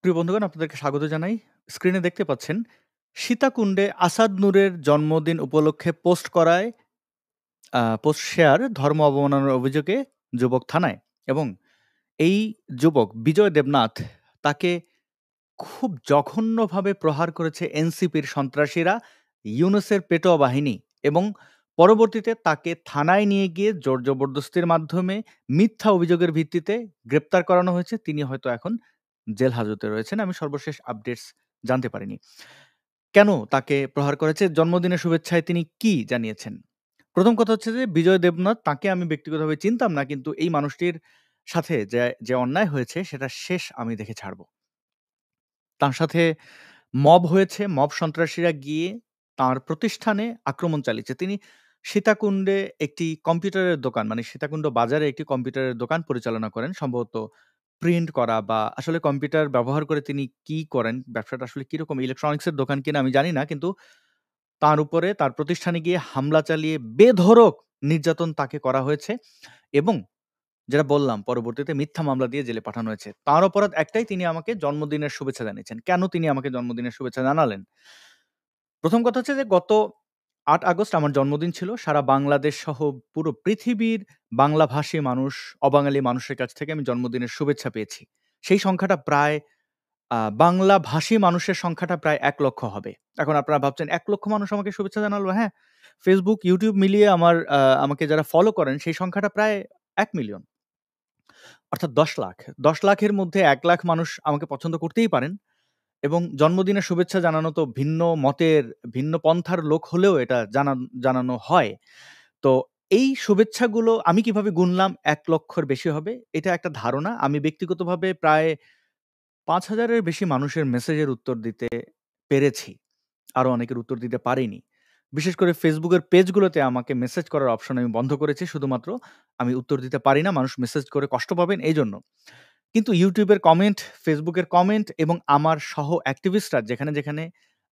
প্রিয় বন্ধুগণ, আপনাদেরকে স্বাগত জানাই। স্ক্রিনে দেখতে পাচ্ছেন, সীতাকুণ্ডে আসাদ নূরের জন্মদিন উপলক্ষে পোস্ট শেয়ার ধর্ম অবমাননার অভিযোগে যুবক থানায়। এবং এই যুবক বিজয় দেবনাথ তাকে খুব জঘন্যভাবে প্রহার করেছে এনসিপির সন্ত্রাসীরা, ইউনূসের পেটোয়া বাহিনী। এবং পরবর্তীতে তাকে থানায় নিয়ে গিয়ে জোর জবরদস্তির মাধ্যমে মিথ্যা অভিযোগের ভিত্তিতে গ্রেপ্তার করানো হয়েছে। তিনি হয়তো এখন জেল হাজতে রয়েছেন। আমি সর্বশেষ আপডেটস জানতে পারিনি। কেন তাকে প্রহার করেছে? জন্মদিনের শুভেচ্ছায় তিনি কি জানিয়েছেন? প্রথম কথা হচ্ছে যে বিজয় দেবনাথ তাকে আমি ব্যক্তিগতভাবে চিনতাম না, কিন্তু এই মানুষটির সাথে যে অন্যায় হয়েছে সেটা শেষ আমি দেখে ছাড়ব। তার সাথে মব হয়েছে, মব সন্ত্রাসীরা গিয়ে তাঁর প্রতিষ্ঠানে আক্রমণ চালিয়েছে। তিনি সীতাকুণ্ডে একটি কম্পিউটারের দোকান, মানে সীতাকুণ্ড বাজারে একটি কম্পিউটারের দোকান পরিচালনা করেন। সম্ভবত প্রিন্ট করা বা আসলে কম্পিউটার ব্যবহার করে তিনি কি করেন, ব্যবসাটা আসলে কিরকম, ইলেকট্রনিক্সের দোকান কিনা আমি জানি না। কিন্তু তার উপরে তার প্রতিষ্ঠানে গিয়ে হামলা চালিয়ে বেধড়ক নির্যাতন তাকে করা হয়েছে এবং যেটা বললাম পরবর্তীতে মিথ্যা মামলা দিয়ে জেলে পাঠানো হয়েছে। তার অপরাধ একটাই, তিনি আমাকে জন্মদিনের শুভেচ্ছা জানিয়েছেন। কেন তিনি আমাকে জন্মদিনের শুভেচ্ছা জানালেন? প্রথম কথা হচ্ছে যে গত ৮ আগস্ট আমার জন্মদিন ছিল। সারা বাংলাদেশ সহ পুরো পৃথিবীর বাংলাভাষী মানুষ, অবাঙালি মানুষের কাছ থেকে আমি জন্মদিনের শুভেচ্ছা পেয়েছি। সেই সংখ্যাটা প্রায় বাংলাভাষী মানুষের সংখ্যাটা প্রায় ১ লক্ষ হবে। এখন আপনারা ভাবছেন ১ লক্ষ মানুষ আমাকে শুভেচ্ছা জানালো? হ্যাঁ, Facebook, YouTube মিলিয়ে আমাকে যারা ফলো করেন সেই সংখ্যাটা প্রায় ১ মিলিয়ন। অর্থাৎ ১০ লাখ। ১০ লাখের মধ্যে ১ লাখ মানুষ আমাকে পছন্দ করতেই পারেন এবং জন্মদিনের শুভেচ্ছা জানানো তো ভিন্ন মতের, ভিন্ন পন্থার লোক হলেও এটা জানানো হয়। তো এই শুভেচ্ছাগুলো আমি কিভাবে গুনলাম ১ লক্ষর বেশি হবে, এটা একটা ধারণা। আমি ব্যক্তিগতভাবে প্রায় ৫,০০০ এর বেশি মানুষের মেসেজের উত্তর দিতে পেরেছি। আরো অনেকের উত্তর দিতে পারিনি। বিশেষ করে Facebook এর পেজগুলোতে আমাকে মেসেজ করার অপশন আমি বন্ধ করেছি। শুধুমাত্র আমি উত্তর দিতে পারি না, মানুষ মেসেজ করে কষ্ট পাবেন এইজন্য। কিন্তু YouTube এর কমেন্ট, Facebook এর কমেন্ট এবং আমার সহ অ্যাক্টিভিস্টরা যেখানে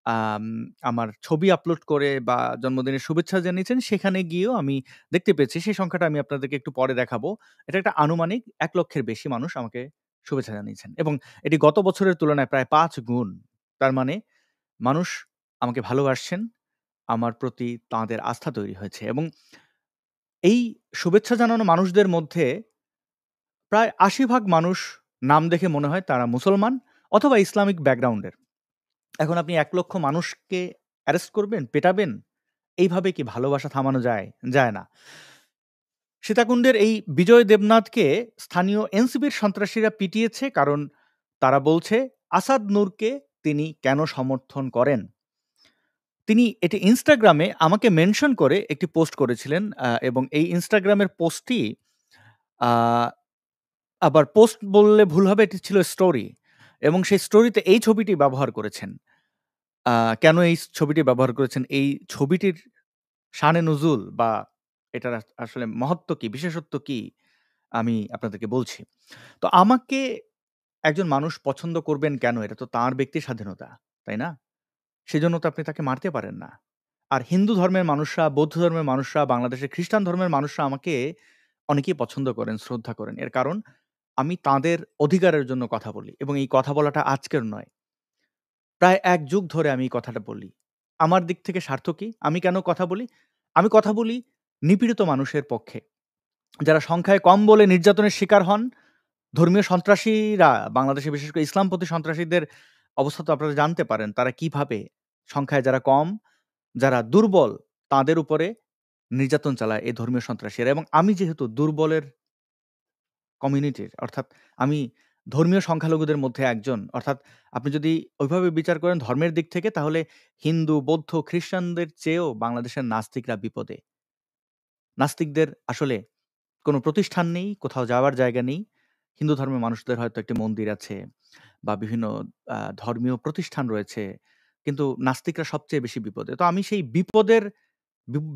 আম আমার ছবি আপলোড করে বা জন্মদিনের শুভেচ্ছা জানিয়েছেন, সেখানে গিয়েও আমি দেখতে পেয়েছি। সেই সংখ্যাটা আমি আপনাদেরকে একটু পরে দেখাবো। এটা একটা আনুমানিক ১ লক্ষের বেশি মানুষ আমাকে শুভেচ্ছা জানিয়েছেন এবং এটি গত বছরের তুলনায় প্রায় ৫ গুণ। তার মানে মানুষ আমাকে ভালোবাসছেন, আমার প্রতি তাঁদের আস্থা তৈরি হয়েছে এবং এই শুভেচ্ছা জানানো মানুষদের মধ্যে প্রায় ৮০ ভাগ মানুষ নাম দেখে মনে হয় তারা মুসলমান অথবা ইসলামিক ব্যাকগ্রাউন্ডের। এখন আপনি ১ লক্ষ মানুষকে অ্যারেস্ট করবেন, পেটাবেন? এইভাবে কি ভালোবাসা থামানো যায়? যায় না। সীতাকুণ্ডের এই বিজয় দেবনাথকে স্থানীয় এনসিপির সন্ত্রাসীরা পিটিয়েছে, কারণ তারা বলছে আসাদ নূরকে তিনি কেন সমর্থন করেন। তিনি এটি ইনস্টাগ্রামে আমাকে মেনশন করে একটি পোস্ট করেছিলেন এবং এই ইনস্টাগ্রামের পোস্টটি আ আবার পোস্ট বললে ভুল হবে, এটি ছিল স্টোরি এবং সেই স্টোরিতে এই ছবিটি ব্যবহার করেছেন। আ কেন এই ছবিটি ব্যবহার করেছেন? এই ছবিটির শানে নুজুল বা এটার আসলে মহত্ত্ব কি, বিশেষত্ব কি? আমি আপনাদেরকে বলছি। তো আমাকে একজন মানুষ পছন্দ করবেন কেন? এটা তো তাঁর ব্যক্তি স্বাধীনতা, তাই না? সেজন্য তো আপনি তাকে মারতে পারেন না। আর হিন্দু ধর্মের মানুষরা, বৌদ্ধ ধর্মের মানুষরা, বাংলাদেশের খ্রিস্টান ধর্মের মানুষরা আমাকে অনেকেই পছন্দ করেন, শ্রদ্ধা করেন। এর কারণ আমি তাঁদের অধিকারের জন্য কথা বলি এবং এই কথা বলাটা আজকের নয়। প্রায় ১ যুগ ধরে আমি এই কথাটা বলি। আমার দিক থেকে স্বার্থ কি? আমি কেন কথা বলি? আমি কথা বলি নিপীড়িত মানুষের পক্ষে। যারা সংখ্যায় কম বলে নির্যাতনের শিকার হন, ধর্মীয় সন্ত্রাসীরা, বাংলাদেশে বিশেষ করে ইসলামপন্থী সন্ত্রাসীদের অবস্থা তো আপনারা জানতে পারেন। তারা কিভাবে সংখ্যায় যারা কম, যারা দুর্বল, তাদের উপরে নির্যাতন চালায় এই ধর্মীয় সন্ত্রাসীরা এবং আমি যেহেতু দুর্বলের কমিউনিটির, অর্থাৎ আমি ধর্মীয় সংখ্যালঘুদের মধ্যে একজন। অর্থাৎ আপনি যদি ওইভাবে বিচার করেন ধর্মের দিক থেকে, তাহলে হিন্দু, বৌদ্ধ, খ্রিস্টানদের চেয়েও বাংলাদেশের নাস্তিকরা বিপদে। নাস্তিকদের আসলে কোনো প্রতিষ্ঠান নেই, কোথাও যাওয়ার জায়গা নেই। হিন্দু ধর্মের মানুষদের হয়তো একটি মন্দির আছে বা বিভিন্ন ধর্মীয় প্রতিষ্ঠান রয়েছে। কিন্তু নাস্তিকরা সবচেয়ে বেশি বিপদে। তো আমি সেই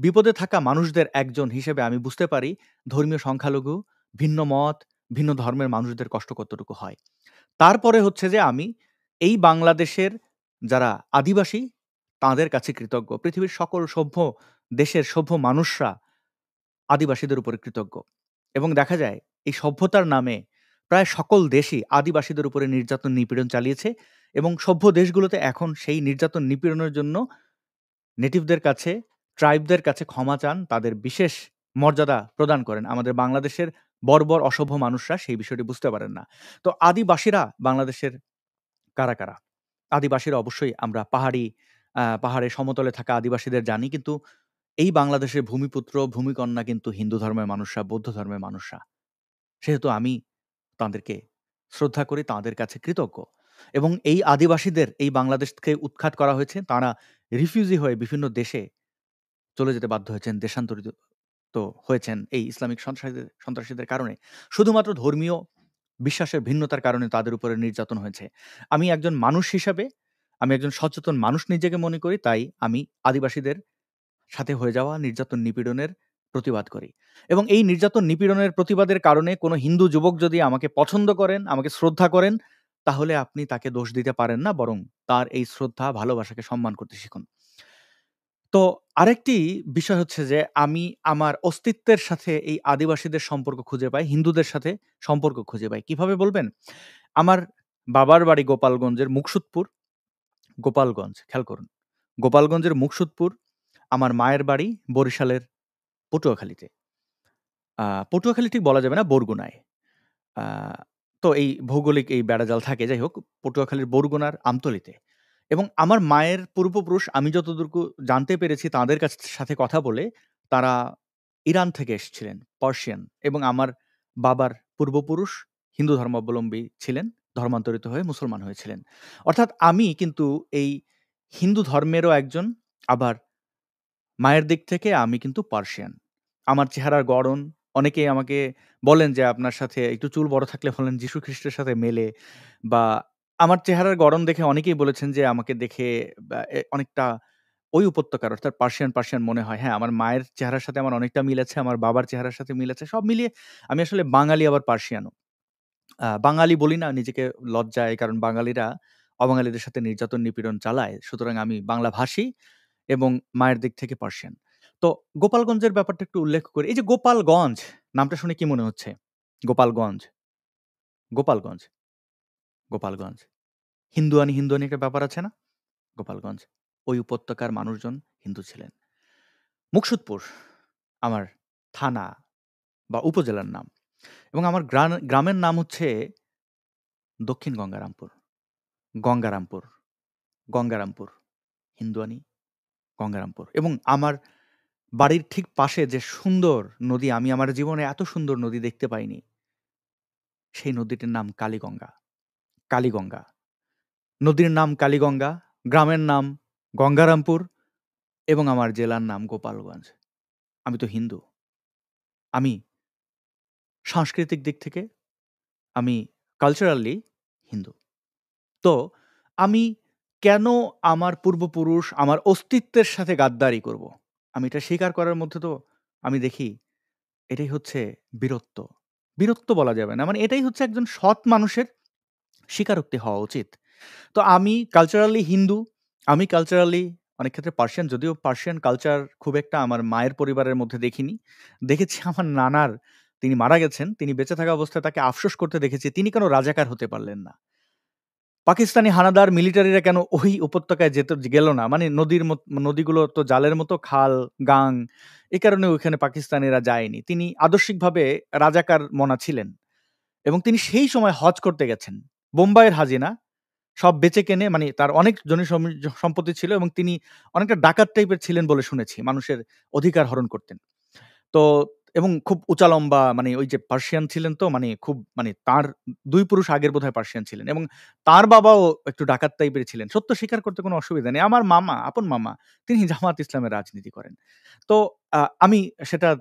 বিপদে থাকা মানুষদের একজন হিসেবে আমি বুঝতে পারি ধর্মীয় সংখ্যালঘু, ভিন্ন মত, ভিন্ন ধর্মের মানুষদের কষ্ট কতটুকু হয়। তারপরে হচ্ছে যে আমি এই বাংলাদেশের যারা আদিবাসী, তাঁদের কাছে কৃতজ্ঞ। পৃথিবীর সকল সভ্য দেশের সভ্য মানুষরা আদিবাসীদের উপরে কৃতজ্ঞ। এবং দেখা যায় এই সভ্যতার নামে প্রায় সকল দেশই আদিবাসীদের উপরে নির্যাতন নিপীড়ন চালিয়েছে এবং সভ্য দেশগুলোতে এখন সেই নির্যাতন নিপীড়নের জন্য নেটিভদের কাছে, ট্রাইবদের কাছে ক্ষমা চান, তাদের বিশেষ মর্যাদা প্রদান করেন। আমাদের বাংলাদেশের বর্বর অসভ্য মানুষরা সেই বিষয়টি বুঝতে পারেন না। তো আদিবাসীরা বাংলাদেশের কারা, কারা? আদিবাসীরা অবশ্যই আমরা পাহাড়ের সমতলে থাকা আদিবাসীদের জানি। কিন্তু এই বাংলাদেশের ভূমিপুত্র, ভূমিকন্যা কিন্তু হিন্দু ধর্মের মানুষরা, বৌদ্ধ ধর্মের মানুষরা। সেহেতু আমি তাঁদেরকে শ্রদ্ধা করি, তাঁদের কাছে কৃতজ্ঞ। এবং এই আদিবাসীদের এই বাংলাদেশ থেকে উৎখাত করা হয়েছে। তাঁরা রিফিউজি হয়ে বিভিন্ন দেশে চলে যেতে বাধ্য হয়েছেন, দেশান্তরিত হয়েছেন এই ইসলামিক সন্ত্রাসীদের কারণে। শুধুমাত্র ধর্মীয় বিশ্বাসের ভিন্নতার কারণে তাদের উপরে নির্যাতন হয়েছে। আমি একজন মানুষ হিসাবে, আমি একজন সচেতন মানুষ নিজেকে মনে করি, তাই আমি আদিবাসীদের সাথে হয়ে যাওয়া নির্যাতন নিপীড়নের প্রতিবাদ করি। এবং এই নির্যাতন নিপীড়নের প্রতিবাদের কারণে কোনো হিন্দু যুবক যদি আমাকে পছন্দ করেন, আমাকে শ্রদ্ধা করেন, তাহলে আপনি তাকে দোষ দিতে পারেন না, বরং তার এই শ্রদ্ধা, ভালোবাসাকে সম্মান করতে শিখুন। তো আরেকটি বিষয় হচ্ছে যে আমি আমার অস্তিত্বের সাথে এই আদিবাসীদের সম্পর্ক খুঁজে পাই, হিন্দুদের সাথে সম্পর্ক খুঁজে পাই। কিভাবে বলবেন? আমার বাবার বাড়ি গোপালগঞ্জের মুকসুদপুর, গোপালগঞ্জ খেয়াল করুন। গোপালগঞ্জের মুকসুদপুর, আমার মায়ের বাড়ি বরিশালের পটুয়াখালীতে। পটুয়াখালী ঠিক বলা যাবে না, বরগুনায়। আ তো এই ভৌগোলিক এই বেড়াজাল থাকে। যাই হোক, পটুয়াখালীর বরগুনার আমতলীতে। এবং আমার মায়ের পূর্বপুরুষ, আমি যতদূরকু জানতে পেরেছি তাদের সাথে কথা বলে, তারা ইরান থেকে এসেছিলেন, পার্সিয়ান। এবং আমার বাবার পূর্বপুরুষ হিন্দু ধর্মাবলম্বী ছিলেন, ধর্মান্তরিত হয়ে মুসলমান হয়েছিলেন। অর্থাৎ আমি কিন্তু এই হিন্দু ধর্মেরও একজন, আবার মায়ের দিক থেকে আমি কিন্তু পার্সিয়ান। আমার চেহারার গড়ন, অনেকেই আমাকে বলেন যে, "আপনার সাথে একটু চুল বড় থাকলে বলেন যীশু খ্রিস্টের সাথে মেলে।" বা আমার চেহারার গড়ন দেখে অনেকেই বলেছেন যে, আমাকে দেখে অনেকটা ওই উপত্যকার অর্থাৎ পার্সিয়ান মনে হয়। হ্যাঁ, আমার মায়ের চেহারার সাথে আমার অনেকটা মিল আছে, আমার বাবার চেহারার সাথে মিল আছে। সব মিলিয়ে আমি আসলে বাঙালি, আবার পার্সিয়ানও। বাঙালি বলি না নিজেকে লজ্জায়, কারণ বাঙালিরা অবাঙালিদের সাথে নির্যাতন নিপীড়ন চালায়। সুতরাং আমি বাংলাভাষী এবং মায়ের দিক থেকে পার্সিয়ান। তো গোপালগঞ্জের ব্যাপারটা একটু উল্লেখ করি। এই যে গোপালগঞ্জ নামটা শুনে কি মনে হচ্ছে? গোপালগঞ্জ, গোপালগঞ্জ, গোপালগঞ্জ। হিন্দুয়ানি একটা ব্যাপার আছে না? গোপালগঞ্জ। ওই উপত্যকার মানুষজন হিন্দু ছিলেন। মুকসুদপুর আমার থানা বা উপজেলার নাম। এবং আমার গ্রামের নাম হচ্ছে দক্ষিণ গঙ্গারামপুর। গঙ্গারামপুর, গঙ্গারামপুর। হিন্দুয়ানি গঙ্গারামপুর। এবং আমার বাড়ির ঠিক পাশে যে সুন্দর নদী, আমি আমার জীবনে এত সুন্দর নদী দেখতে পাইনি। সেই নদীটির নাম কালীগঙ্গা। কালীগঙ্গা। নদীর নাম কালীগঙ্গা, গ্রামের নাম গঙ্গারামপুর এবং আমার জেলার নাম গোপালগঞ্জ। আমি তো হিন্দু। আমি সাংস্কৃতিক দিক থেকে আমি কালচারালি হিন্দু। তো আমি কেন আমার পূর্বপুরুষ, আমার অস্তিত্বের সাথে গাদ্দারি করব? আমি এটা স্বীকার করার মধ্যে তো আমি দেখি এটাই হচ্ছে বীরত্ব। বীরত্ব বলা যাবে না। মানে এটাই হচ্ছে একজন সৎ মানুষের স্বীকারোক্তি হওয়া উচিত। তো আমি কালচারালি হিন্দু, আমি কালচারালি অনেক ক্ষেত্রে পার্সিয়ান, যদিও পার্সিয়ান কালচার খুব একটা আমার মায়ের পরিবারের মধ্যে দেখিনি। দেখেছি আমার নানার, তিনি মারা গেছেন। তিনি বেঁচে থাকা অবস্থায় তাকে আফসোস করতে দেখেছি, তিনি কেন রাজাকার হতে পারলেন না? পাকিস্তানি হানাদার মিলিটারিরা কেন ওই উপত্যকায় গেল না? মানে নদীগুলো তো জালের মতো খাল, গাং। এ কারণে ওইখানে পাকিস্তানিরা যায়নি। তিনি আদর্শিকভাবে রাজাকার মনা ছিলেন এবং তিনি সেই সময় হজ করতে গেছেন। বোম্বাইয়ের হাজিনা সব বেচে-কেনে, মানে তার অনেক সম্পত্তি ছিল এবং তিনি অনেকটা ডাকাত টাইপের ছিলেন বলে শুনেছি। মানুষের অধিকার হরণ করতেন। তো এবং খুব উঁচা লম্বা, মানে ওই যে পার্সিয়ান ছিলেন, তো মানে খুব, মানে তার ২ পুরুষ আগের বোধহয় পার্সিয়ান ছিলেন এবং তার বাবাও একটু ডাকাত টাইপের ছিলেন। সত্য স্বীকার করতে কোনো অসুবিধা নেই। আমার মামা, আপন মামা, তিনি জামাত ইসলামের রাজনীতি করেন। তো আমি সেটা,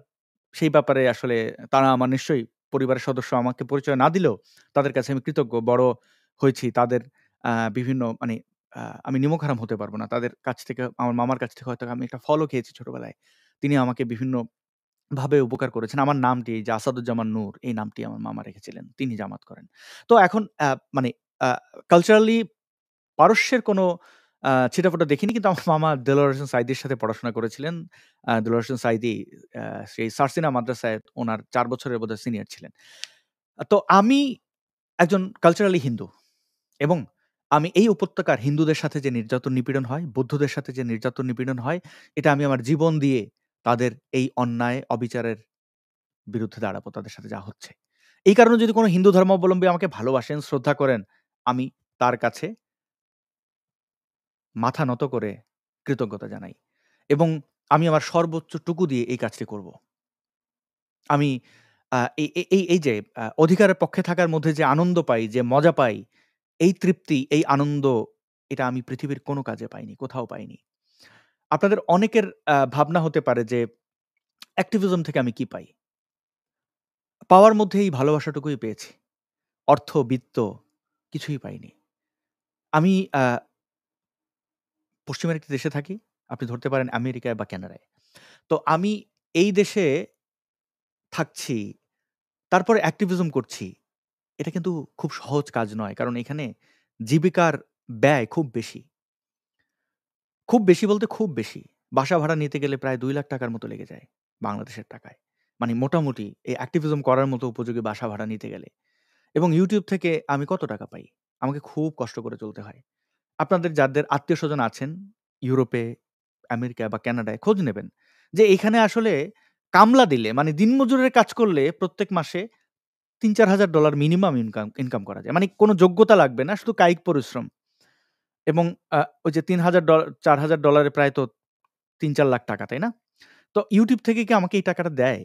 সেই ব্যাপারে আসলে তারা আমার নিশ্চয়ই পরিবারের সদস্য আমাকে পরিচয় না দিলেও তাদের কাছে আমি কৃতজ্ঞ। বড় হয়েছি তাদের বিভিন্ন, মানে আমি নিমকহারাম হতে পারব না। তাদের কাছ থেকে, আমার মামার কাছ থেকে হয়তো আমি একটা ফলও খেয়েছি ছোটবেলায়। তিনি আমাকে বিভিন্ন ভাবে উপকার করেছেন। আমার নামটি এই যে আসাদুজ্জামান নূর, এই নামটি আমার মামা রেখেছিলেন। তিনি জামাত করেন। তো এখন মানে আ কালচারালি পারস্যের কোনো ছিটেফোঁটা দেখিনি। কিন্তু আমার মামা দেলোয়ার হোসেন সাঈদীর সাথে পড়াশোনা করেছিলেন। দেলোয়ার হোসেন সাঈদী সেই সারসিনা মাদ্রাসায় উনার ৪ বছরের বোধহয় সিনিয়র ছিলেন। তো আমি একজন কালচারালি হিন্দু এবং আমি এই উপত্যকার হিন্দুদের সাথে যে নির্যাতন নিপীড়ন হয়, বৌদ্ধদের সাথে যে নির্যাতন নিপীড়ন হয়, এটা আমি আমার জীবন দিয়ে তাদের এই অন্যায়, অবিচারের বিরুদ্ধে দাঁড়াবো, তাদের সাথে যা হচ্ছে। এই কারণে যদি কোনো হিন্দু ধর্মাবলম্বী আমাকে ভালোবাসেন, শ্রদ্ধা করেন, আমি তার কাছে মাথা নত করে কৃতজ্ঞতা জানাই এবং আমি আমার সর্বোচ্চটুকু দিয়ে এই কাজটি করব। আমি এই যে অধিকারের পক্ষে থাকার মধ্যে যে আনন্দ পাই, যে মজা পাই, এই তৃপ্তি, এই আনন্দ এটা আমি পৃথিবীর কোনো কাজে পাইনি, কোথাও পাইনি। আপনাদের অনেকের ভাবনা হতে পারে যে অ্যাক্টিভিজম থেকে আমি কি পাই? পাওয়ার মধ্যে এই ভালোবাসাটুকুই পেয়েছি। অর্থ, বিত্ত কিছুই পাইনি। আমি পশ্চিমের একটি দেশে থাকি। আপনি ধরতে পারেন আমেরিকায় বা কানাডায়। তো আমি এই দেশে থাকছি, তারপরে অ্যাক্টিভিজম করছি। এটা কিন্তু খুব সহজ কাজ নয়। কারণ এখানে জীবিকার ব্যয় খুব বেশি। খুব বেশি বলতে খুব বেশি। বাসা ভাড়া নিতে গেলে প্রায় ৳২,০০,০০০ র মতো লেগে যায় বাংলাদেশের টাকায়। মানে মোটামুটি এই অ্যাক্টিভিজম করার মতো উপযোগী বাসা ভাড়া নিতে গেলে। এবং YouTube থেকে আমি কত টাকা পাই? আমাকে খুব কষ্ট করে চলতে হয়। আপনাদের যাদের আত্মীয়স্বজন আছেন ইউরোপে, আমেরিকা বা কানাডায় খোঁজ নেবেন যে এখানে আসলে কামলা দিলে মানে দিনমজুরের কাজ করলে প্রত্যেক মাসে $৩,০০০-৪,০০০ মিনিমাম ইনকাম করা যায়। মানে কোনো যোগ্যতা লাগবে না, শুধু কায়িক পরিশ্রম। এবং ওই যে $৩,০০০ $৪,০০০ প্রায় তো ৳৩-৪ লাখ টাকা, তাই না? তো YouTube থেকে কি আমাকে এই টাকাটা দেয়?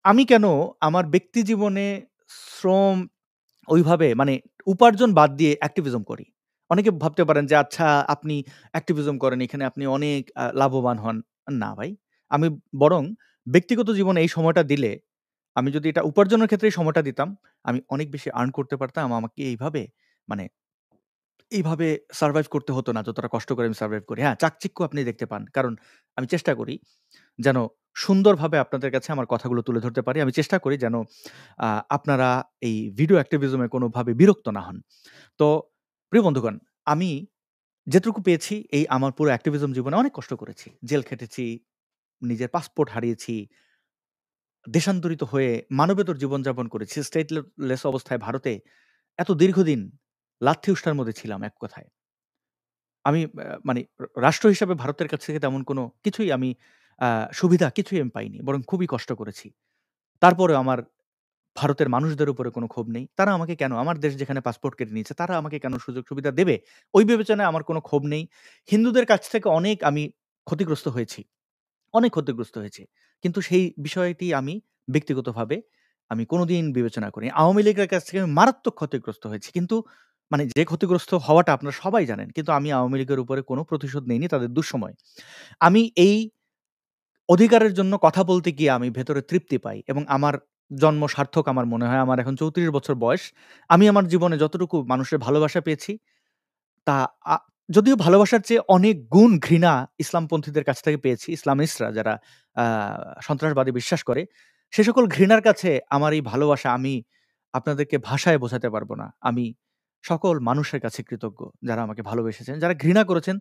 আমি কেন আমার ব্যক্তি জীবনে শ্রম ওইভাবে মানে উপার্জন বাদ দিয়ে অ্যাক্টিভিজম করি? অনেকে ভাবতে পারেন যে আচ্ছা আপনি অ্যাক্টিভিজম করেন, এখানে আপনি অনেক লাভবান হন। না ভাই, আমি বরং ব্যক্তিগত জীবনে এই সময়টা দিলে, আমি যদি এটা উপার্জনের ক্ষেত্রে এই সময়টা দিতাম, আমি অনেক বেশি আর্ন করতে পারতাম। আমাকে এইভাবে মানে এইভাবে সারভাইভ করতে হতো না যতটা কষ্ট করে আমি সারভাইভ করি। হ্যাঁ, চাকচিক্য আপনি দেখতে পান। কারণ আমি চেষ্টা করি যেন সুন্দরভাবে আপনাদের কাছে আমার কথাগুলো তুলে ধরতে পারি। আমি চেষ্টা করি যেন আপনারা এই ভিডিও অ্যাক্টিভিজম এ কোনোভাবে বিরক্ত না হন। তো প্রিয় বন্ধুগণ, আমি যেটুকু পেয়েছি এই আমার পুরো অ্যাক্টিভিজম জীবনে অনেক কষ্ট করেছি। জেল খেটেছি, নিজের পাসপোর্ট হারিয়েছি, দেশান্তরিত হয়ে মানবেতর জীবনযাপন করেছি। স্টেটলেস অবস্থায় ভারতে এত দীর্ঘদিন লাথি উষ্ঠার মধ্যে ছিলাম এক কথায়। আমি মানে রাষ্ট্র হিসাবে ভারতের কাছ থেকে তেমন কোনো কিছুই আমি আ সুবিধা কিছুই আমি পাইনি। বরং খুবই কষ্ট করেছি। তারপরেও আমার ভারতের মানুষদের উপরে কোনো ক্ষোভ নেই। তারা আমাকে কেন আমার দেশ যেখানে পাসপোর্ট কেটে নিয়েছে, তারা আমাকে কেন সুযোগ সুবিধা দেবে? ওই বিবেচনায় আমার কোনো ক্ষোভ নেই। হিন্দুদের কাছ থেকে অনেক আমি ক্ষতিগ্রস্ত হয়েছি। অনেক ক্ষতিগ্রস্ত হয়েছি। কিন্তু সেই বিষয়টি আমি ব্যক্তিগতভাবে আমি কোনোদিন বিবেচনা করিনি। আওয়ামী লীগের কাছ থেকে আমি মারাত্মক ক্ষতিগ্রস্ত হয়েছি। কিন্তু মানে যে ক্ষতিগ্রস্ত হওয়াটা আপনারা সবাই জানেন। কিন্তু আমি আওয়ামী লীগের উপরে কোনো প্রতিশোধ নেইনি তাদের দুঃসময়ে। আমি এই অধিকারের জন্য কথা বলতে গিয়ে আমি ভেতরে তৃপ্তি পাই এবং আমার জন্ম সার্থক আমার মনে হয়। আমার এখন ৩৪ বছর বয়স। আমি আমার জীবনে যতটুকু মানুষের ভালোবাসা পেয়েছি তা আ যদিও ভালোবাসার চেয়ে অনেক গুণ ঘৃণা ইসলামপন্থীদের কাছ থেকে পেয়েছি। ইসলামিস্টরা যারা আ সন্ত্রাসবাদে বিশ্বাস করে, সে সকল ঘৃণার কাছে আমার এই ভালোবাসা আমি আপনাদেরকে ভাষায় বোঝাতে পারব না। আমি সকল মানুষের কাছে কৃতজ্ঞ, যারা আমাকে ভালোবেসেছেন। যারা ঘৃণা করেছেন,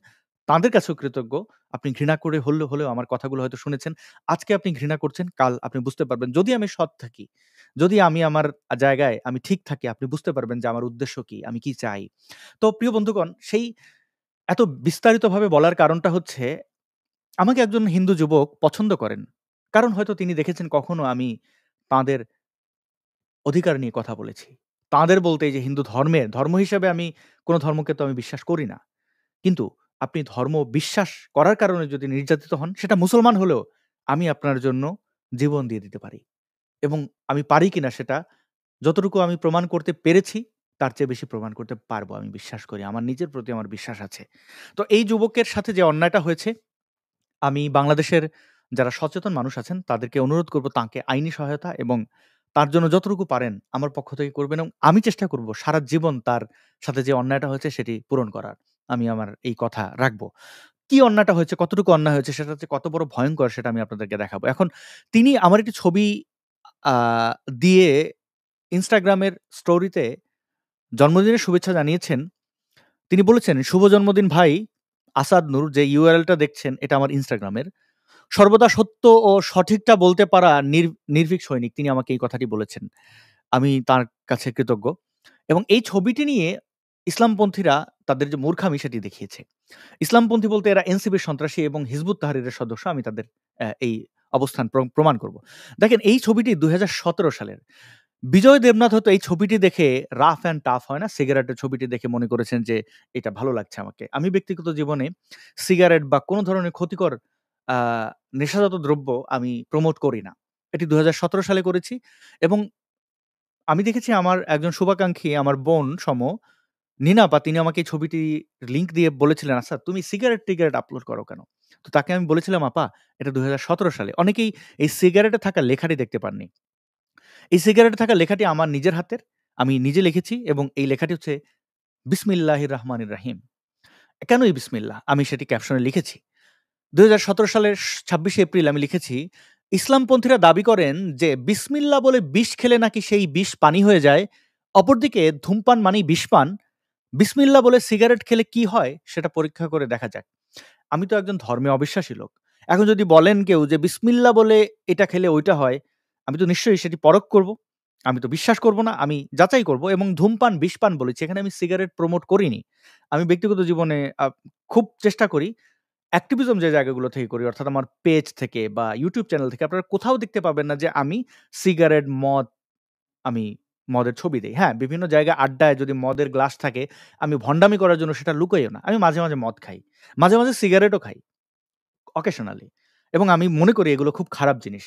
তাদের কাছেও কৃতজ্ঞ। আপনি ঘৃণা করে হলেও আমার কথাগুলো হয়তো শুনেছেন। আজকে আপনি ঘৃণা করছেন, কাল আপনি বুঝতে পারবেন। যদি আমি সৎ থাকি, যদি আমি আমার জায়গায় আমি ঠিক থাকি, আপনি বুঝতে পারবেন যে আমার উদ্দেশ্য কি, আমি কি চাই। তো প্রিয় বন্ধুগণ, সেই এত বিস্তারিতভাবে বলার কারণটা হচ্ছে, আমাকে একজন হিন্দু যুবক পছন্দ করেন। কারণ হয়তো তিনি দেখেছেন কখনো আমি তাঁদের অধিকার নিয়ে কথা বলেছি। তাঁদের বলতে এই যে হিন্দু ধর্ম হিসেবে আমি কোন ধর্মকে তো আমি বিশ্বাস করি না। কিন্তু আপনি ধর্ম বিশ্বাস করার কারণে যদি নির্যাতিত হন, সেটা মুসলমান হলেও আমি আপনার জন্য জীবন দিয়ে দিতে পারি। এবং আমি পারি কিনা সেটা যতটুকু আমি প্রমাণ করতে পেরেছি, তার চেয়ে বেশি প্রমাণ করতে পারবো আমি বিশ্বাস করি। আমার নিজের প্রতি আমার বিশ্বাস আছে। তো এই যুবকের সাথে যে অন্যায়টা হয়েছে, আমি বাংলাদেশের যারা সচেতন মানুষ আছেন তাদেরকে অনুরোধ করব তাকে আইনি সহায়তা এবং তার জন্য যতটুকু পারেন আমার পক্ষ থেকে করবেন এবং আমি চেষ্টা করব সারা জীবন তার সাথে যে অন্যায়টা হয়েছে সেটি পূরণ করার। আমি আমার এই কথা রাখবো। কি অন্যায়টা হয়েছে, কতটুকু অন্যায় হয়েছে সেটা যে কত বড় ভয়ংকর সেটা আমি আপনাদেরকে দেখাবো। এখন তিনি আমার একটি ছবি আ দিয়ে Instagram এর স্টোরিতে জন্মদিনের শুভেচ্ছা জানিয়েছেন। তিনি বলেছেন, "শুভ জন্মদিন ভাই আসাদ নূর, যে URL টা দেখছেন এটা আমার Instagram এর। সর্বদা সত্য ও সঠিকটা বলতে পারা নির্ভীক সৈনিক।" তিনি আমাকে এই কথাটি বলেছেন। আমি তার কাছে কৃতজ্ঞ। এবং এই ছবিটি নিয়ে ইসলামপন্থীরা তাদের যে মূর্খামি সেটি দেখিয়েছে। ইসলামপন্থী বলতে এরা এনসিপির সন্ত্রাসী এবং হিজবুত তাহরিরের সদস্য। আমি তাদের এই অবস্থান প্রমাণ করব। দেখেন এই ছবিটি ২০১৭ সালের। বিজয় দেবনাথ হয়তো এই ছবিটি দেখে রাফ অ্যান্ড টাফ হয় না? সিগারেটের ছবিটি দেখে মনে করেছেন যে এটা ভালো লাগছে আমাকে। আমি ব্যক্তিগত জীবনে সিগারেট বা কোনো ধরনের ক্ষতিকর আ নেশাজাত দ্রব্য আমি প্রমোট করি না। এটি ২০১৭ সালে করেছি এবং আমি দেখেছি আমার একজন শুভাকাঙ্ক্ষী আমার বোন নীনা আপা তিনি আমাকে এই ছবিটি লিংক দিয়ে বলেছিলেন, "আচ্ছা তুমি সিগারেট-টিগারেট আপলোড করো কেন?" তো তাকে আমি বলেছিলাম, "আপা এটা ২০১৭ সালে।" অনেকেই এই সিগারেটে থাকা লেখাটি দেখতে পাননি। এই সিগারেটে থাকা লেখাটি আমার নিজের হাতের। আমি নিজে লিখেছি এবং এই লেখাটি হচ্ছে বিসমিল্লাহির রহমানির রাহিম। কেন এই বিসমিল্লাহ? আমি সেটি ক্যাপশনে লিখেছি। ২০১৭ সালের ২৬শে এপ্রিল আমি লিখেছি, ইসলামপন্থীরা দাবি করেন যে বিসমিল্লাহ বলে বিষ খেলে নাকি সেই বিষ পানি হয়ে যায়। অপরদিকে ধূমপান মানেই বিষপান। বিসমিল্লাহ বলে সিগারেট খেলে কি হয় সেটা পরীক্ষা করে দেখা যাক। আমি তো একজন ধর্মে অবিশ্বাসী লোক। এখন যদি বলেন কেউ যে বিসমিল্লাহ বলে এটা খেলে ওইটা হয়, আমি তো নিশ্চয়ই সেটি পরখ করব। আমি তো বিশ্বাস করব না। আমি যাচাই করব এবং ধূমপান, বিষপান বলেছি। এখানে আমি সিগারেট প্রমোট করিনি। আমি ব্যক্তিগত জীবনে খুব চেষ্টা করি অ্যাক্টিভিজম যে জায়গাগুলো থেকে করি অর্থাৎ আমার পেজ থেকে বা YouTube চ্যানেল থেকে আপনারা কোথাও দেখতে পাবেন না যে আমি সিগারেট, আমি মদের ছবি দেই। হ্যাঁ, বিভিন্ন জায়গায় আড্ডায় যদি মদের গ্লাস থাকে, আমি ভন্ডামি করার জন্য সেটা লুকাইও না। আমি মাঝে মাঝে মদ খাই। মাঝে মাঝে সিগারেটও খাই। অকেশনালি এবং আমি মনে করি এগুলো খুব খারাপ জিনিস।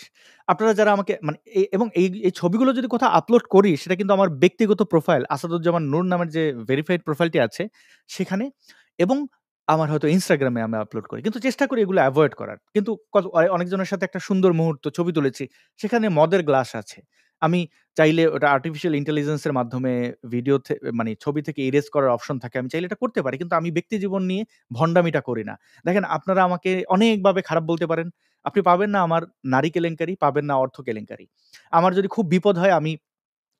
আপনারা যারা আমাকে মানে এবং এই ছবিগুলো যদি কোথাও আপলোড করি সেটা কিন্তু আমার ব্যক্তিগত প্রোফাইল আসাদুজ্জামান নূর নামের যে ভেরিফাইড প্রোফাইলটি আছে সেখানে এবং আমার হয়তো Instagram এ আমি আপলোড করি। কিন্তু চেষ্টা করি এগুলো এভয়েড করার। কিন্তু অনেকজনের সাথে একটা সুন্দর মুহূর্ত ছবি তুলেছি। সেখানে মদের গ্লাস আছে। আমি চাইলে ওটা আর্টিফিশিয়াল ইন্টেলিজেন্স এর মাধ্যমে ভিডিও মানে ছবি থেকে ইরেজ করার অপশন থাকে। আমি চাইলে এটা করতে পারি। কিন্তু আমি ব্যক্তি জীবন নিয়ে ভন্ডামিটা করি না। দেখেন আপনারা আমাকে অনেকভাবে খারাপ বলতে পারেন। আপনি পাবেন না আমার নারী কেলেঙ্কারি, পাবেন না অর্থ কেলেঙ্কারি। আমার যদি খুব বিপদ হয় আমি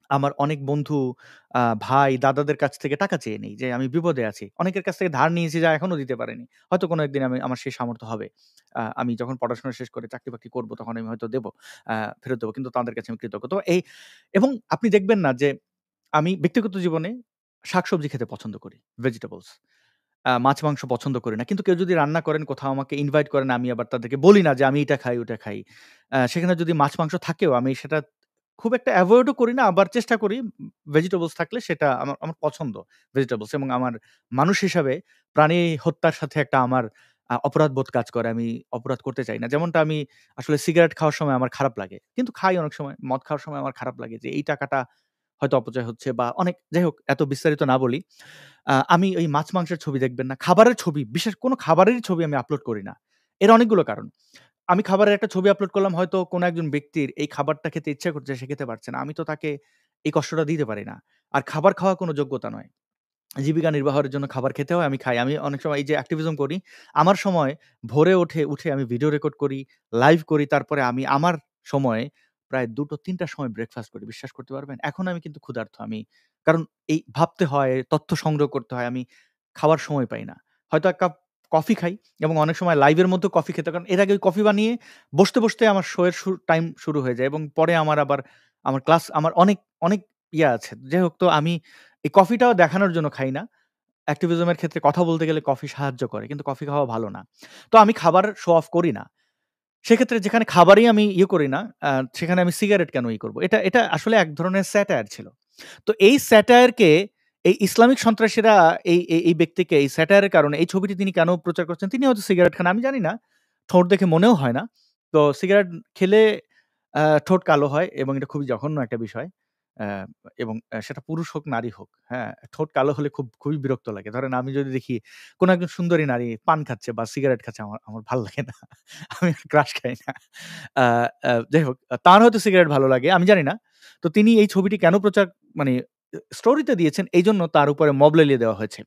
আমার অনেক বন্ধু, ভাই, দাদাদের কাছ থেকে টাকা চেয়ে নেই যে আমি বিপদে আছি। অনেকের কাছ থেকে ধার নিয়েছি যা এখনো দিতে পারিনি। হয়তো কোনো একদিন আমার সেই সামর্থ্য হবে। আমি যখন পড়াশোনা শেষ করে চাকরি-বাকরি করব তখন আমি হয়তো দেব। ফেরত দেব। কিন্তু তাদের কাছে আমি কৃতজ্ঞ। তো এবং আপনি দেখবেন না যে আমি ব্যক্তিগত জীবনে শাকসবজি খেতে পছন্দ করি। ভেজিটেবলস। মাছ-মাংস পছন্দ করি না। কিন্তু কেউ যদি রান্না করেন, কোথাও আমাকে ইনভাইট করেন, আমি আবার তাদেরকে বলি না যে আমি এটা খাই, ওটা খাই। সেখানে যদি মাছ-মাংস থাকেও আমি সেটা খুব একটা এভয়েড ও করি না। আবার চেষ্টা করি ভেজিটেবলস থাকলে সেটা আমার আমার পছন্দ ভেজিটেবলস এবং আমার মানুষ হিসাবে প্রাণী হত্যার সাথে একটা আমার অপরাধবোধ কাজ করে। আমি অপরাধ করতে চাই না। যেমনটা আমি আসলে সিগারেট খাওয়ার সময় আমার খারাপ লাগে। কিন্তু খাই অনেক সময়। মদ খাওয়ার সময় আমার খারাপ লাগে যে এই টাকাটা হয়তো অপচয় হচ্ছে বা অনেক যাই হোক এত বিস্তারিত না বলি। আমি ওই মাছ-মাংসের ছবি দেখবেন না। খাবারের ছবি, বিশেষ কোনো খাবারেরই ছবি আমি আপলোড করি না। এর অনেকগুলো কারণ। আমি খাবারের একটা ছবি আপলোড করলাম হয়তো কোনো একজন ব্যক্তির এই খাবারটা খেতে ইচ্ছা করছে, সে খেতে পারছে না। আমি তো তাকে এই কষ্টটা দিতে পারি না। আর খাবার খাওয়া কোনো যোগ্যতা নয়। জীবিকা নির্বাহের জন্য খাবার খেতে হয়, আমি খাই। আমি অনেক সময় এই যে অ্যাক্টিভিজম করি, আমার সময় ভোরে উঠে আমি ভিডিও রেকর্ড করি, লাইভ করি। তারপরে আমি আমার সময়ে প্রায় ২টো-৩টার সময় ব্রেকফাস্ট করি। বিশ্বাস করতে পারবেন? এখন আমি কিন্তু ক্ষুধার্ত। কারণ এই ভাবতে হয়, তথ্য সংগ্রহ করতে হয়। আমি খাওয়ার সময় পাই না। হয়তো ১ কাপ কফি খাই এবং অনেক সময় লাইভের মধ্যেও কফি খেতে কারণ এর আগে ওই কফি বানিয়ে বসতে আমার শো এর টাইম শুরু হয়ে যায় এবং পরে আমার ক্লাস আমার অনেক ইয়ে আছে। যাই হোক তো আমি এই কফিটাও দেখানোর জন্য খাই না। অ্যাক্টিভিজম এর ক্ষেত্রে কথা বলতে গেলে কফি সাহায্য করে। কিন্তু কফি খাওয়া ভালো না। তো আমি খাবার শো অফ করি না। সেক্ষেত্রে যেখানে খাবারই আমি ইয়ে করি না, সেখানে আমি সিগারেট কেন করব? এটা আসলে এক ধরনের স্যাটায়ার ছিল। তো এই স্যাটায়ারকে এই ইসলামিক সন্ত্রাসীরা এই ব্যক্তিকে এই স্যাটায়ার এর কারণে এই ছবিটি তিনি কেন প্রচার করছেন? তিনি হয়তো সিগারেট খান, আমি জানি না। ঠোঁট দেখে মনেও হয় না। তো সিগারেট খেলে ঠোঁট কালো হয় এবং এটা খুবই জঘন্য একটা বিষয়। অ্যা এবং সেটা পুরুষ হোক, নারী হোক, হ্যাঁ? ঠোঁট কালো হলে খুবই বিরক্ত লাগে। ধরেন আমি যদি দেখি কোন একজন সুন্দরী নারী পান খাচ্ছে বা সিগারেট খাচ্ছে আমার ভাল লাগে না। আমি ক্রাশ খাই না। আ আ যাই হোক, তার হয়তো সিগারেট ভালো লাগে, আমি জানি না। তো তিনি এই ছবিটি কেন প্রচার মানে স্টোরিতে দিয়েছেন এইজন্য তার উপরে মব লেলিয়ে দেওয়া হয়েছে।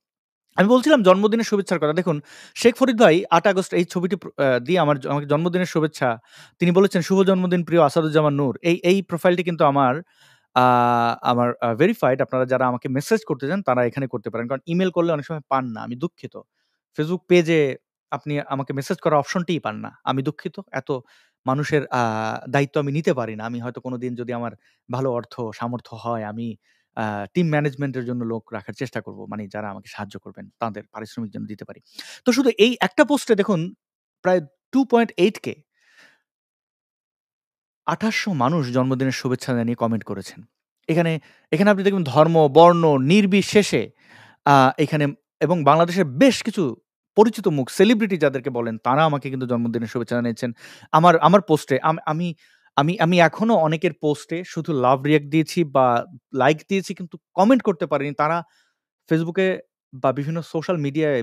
আমি বলছিলাম জন্মদিনের শুভেচ্ছার কথা। দেখুন, শেখ ফরিদ ভাই ৮ আগস্ট এই ছবিটি দিয়ে আমাকে জন্মদিনের শুভেচ্ছা তিনি বলেছেন, "শুভ জন্মদিন প্রিয় আসাদুজ্জামান নূর।" এই প্রোফাইলটি কিন্তু আ আমার ভেরিফাইড। আপনারা যারা আমাকে মেসেজ করতে চান তারা এখানে করতে পারেন। কারণ ইমেইল করলে অনেক সময় পান না। আমি দুঃখিত। Facebook পেজে আপনি আমাকে মেসেজ করার অপশনটিই পান না। আমি দুঃখিত। এত মানুষের দায়িত্ব আমি নিতে পারি না। আমি হয়তো কোনোদিন যদি আমার ভালো অর্থ সামর্থ্য হয় আমি টিম ম্যানেজমেন্টের জন্য লোক রাখার চেষ্টা করব। মানে যারা আমাকে সাহায্য করবেন, তাদের পারিশ্রমিক যেন দিতে পারি। তো শুধু এই একটা পোস্টে দেখুন প্রায় 2.8K ২৮০০ মানুষ জন্মদিনের শুভেচ্ছা জানিয়ে কমেন্ট করেছেন। এখানে এখানে আপনি দেখবেন ধর্ম, বর্ণ নির্বিশেষে আ এখানে এবং বাংলাদেশের বেশ কিছু পরিচিত মুখ সেলিব্রিটি যাদেরকে বলেন তারা আমাকে কিন্তু জন্মদিনের শুভেচ্ছা জানিয়েছেন। আমার পোস্টে আমি আমি এখনো অনেকের পোস্টে শুধু লাভ রিঅ্যাক্ট দিয়েছি বা লাইক দিয়েছি কিন্তু কমেন্ট করতে পারিনি। তারা ফেসবুকে বা বিভিন্ন সোশ্যাল মিডিয়ায়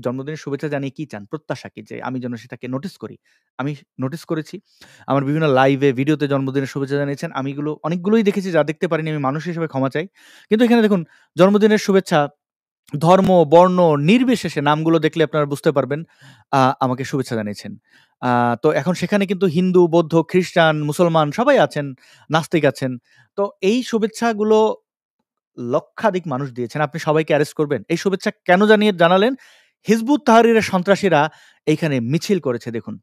জন্মদিনের শুভেচ্ছা জানিয়ে কি চান? প্রত্যাশা কি? যে আমি যেন সেটাকে নোটিস করি। আমি নোটিস করেছি। আমার বিভিন্ন লাইভে, ভিডিওতে জন্মদিনের শুভেচ্ছা জানিয়েছেন। আমি এগুলো অনেকগুলোই দেখেছি, যা দেখতে পারিনি আমি মানুষ হিসেবে ক্ষমা চাই। কিন্তু এখানে দেখুন জন্মদিনের শুভেচ্ছা ধর্ম, বর্ণ নির্বিশেষে নামগুলো দেখলে আপনারা বুঝতে পারবেন আমাকে শুভেচ্ছা জানিয়েছেন। আ তো এখন সেখানে কিন্তু হিন্দু, বৌদ্ধ, খ্রিস্টান, মুসলমান সবাই আছেন, নাস্তিক আছেন। তো এই শুভেচ্ছাগুলো লক্ষাধিক মানুষ দিয়েছেন। আপনি সবাইকে অ্যারেস্ট করবেন? এই শুভেচ্ছা কেন জানালেন? হিজবুত তাহরীরের সন্ত্রাসীরা এইখানে মিছিল করেছে দেখুন।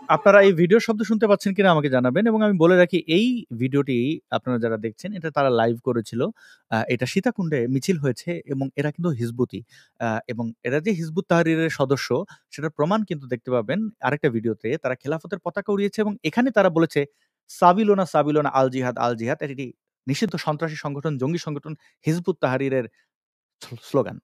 আপনারা এই ভিডিওর শব্দ শুনতে পাচ্ছেন কিনা আমাকে জানাবেন এবং আমি বলে রাখি এই ভিডিওটি আপনারা যারা দেখছেন এটা তারা লাইভ করেছিল। এটা সীতাকুণ্ডে মিছিল হয়েছে এবং এরা কিন্তু হিজবুতি। এবং এরা যে হিজবুত তাহরীরের সদস্য সেটার প্রমাণ কিন্তু দেখতে পাবেন আরেকটা ভিডিওতে। তারা খেলাফতের পতাকা উড়িয়েছে এবং এখানে তারা বলেছে সাবিলুনা, সাবিলুনা আল জিহাদ, আল জিহাদ। এটি নিষিদ্ধ সন্ত্রাসী সংগঠন, জঙ্গি সংগঠন হিজবুত তাহরীরের স্লোগান।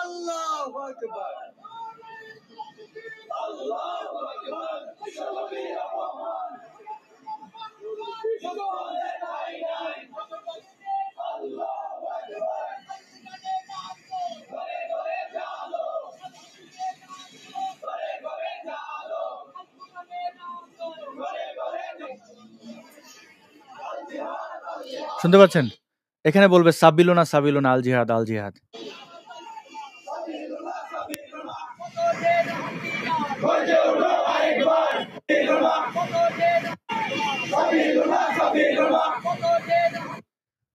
আল্লাহু আকবার, আল্লাহু আকবার, বিশ্বনবীর অপমান, জীবনে নাই নাই, আল্লাহু আকবার, ঘরে ঘরে জালো, ঘরে ঘরে জালো, ঘরে ঘরে আল জিহাদ, আল জিহাদ। শুনতে পাচ্ছেন? এখানে বলবে সাবিলুনা, সাবিলুনা আল জিহাদ, আল জিহাদ।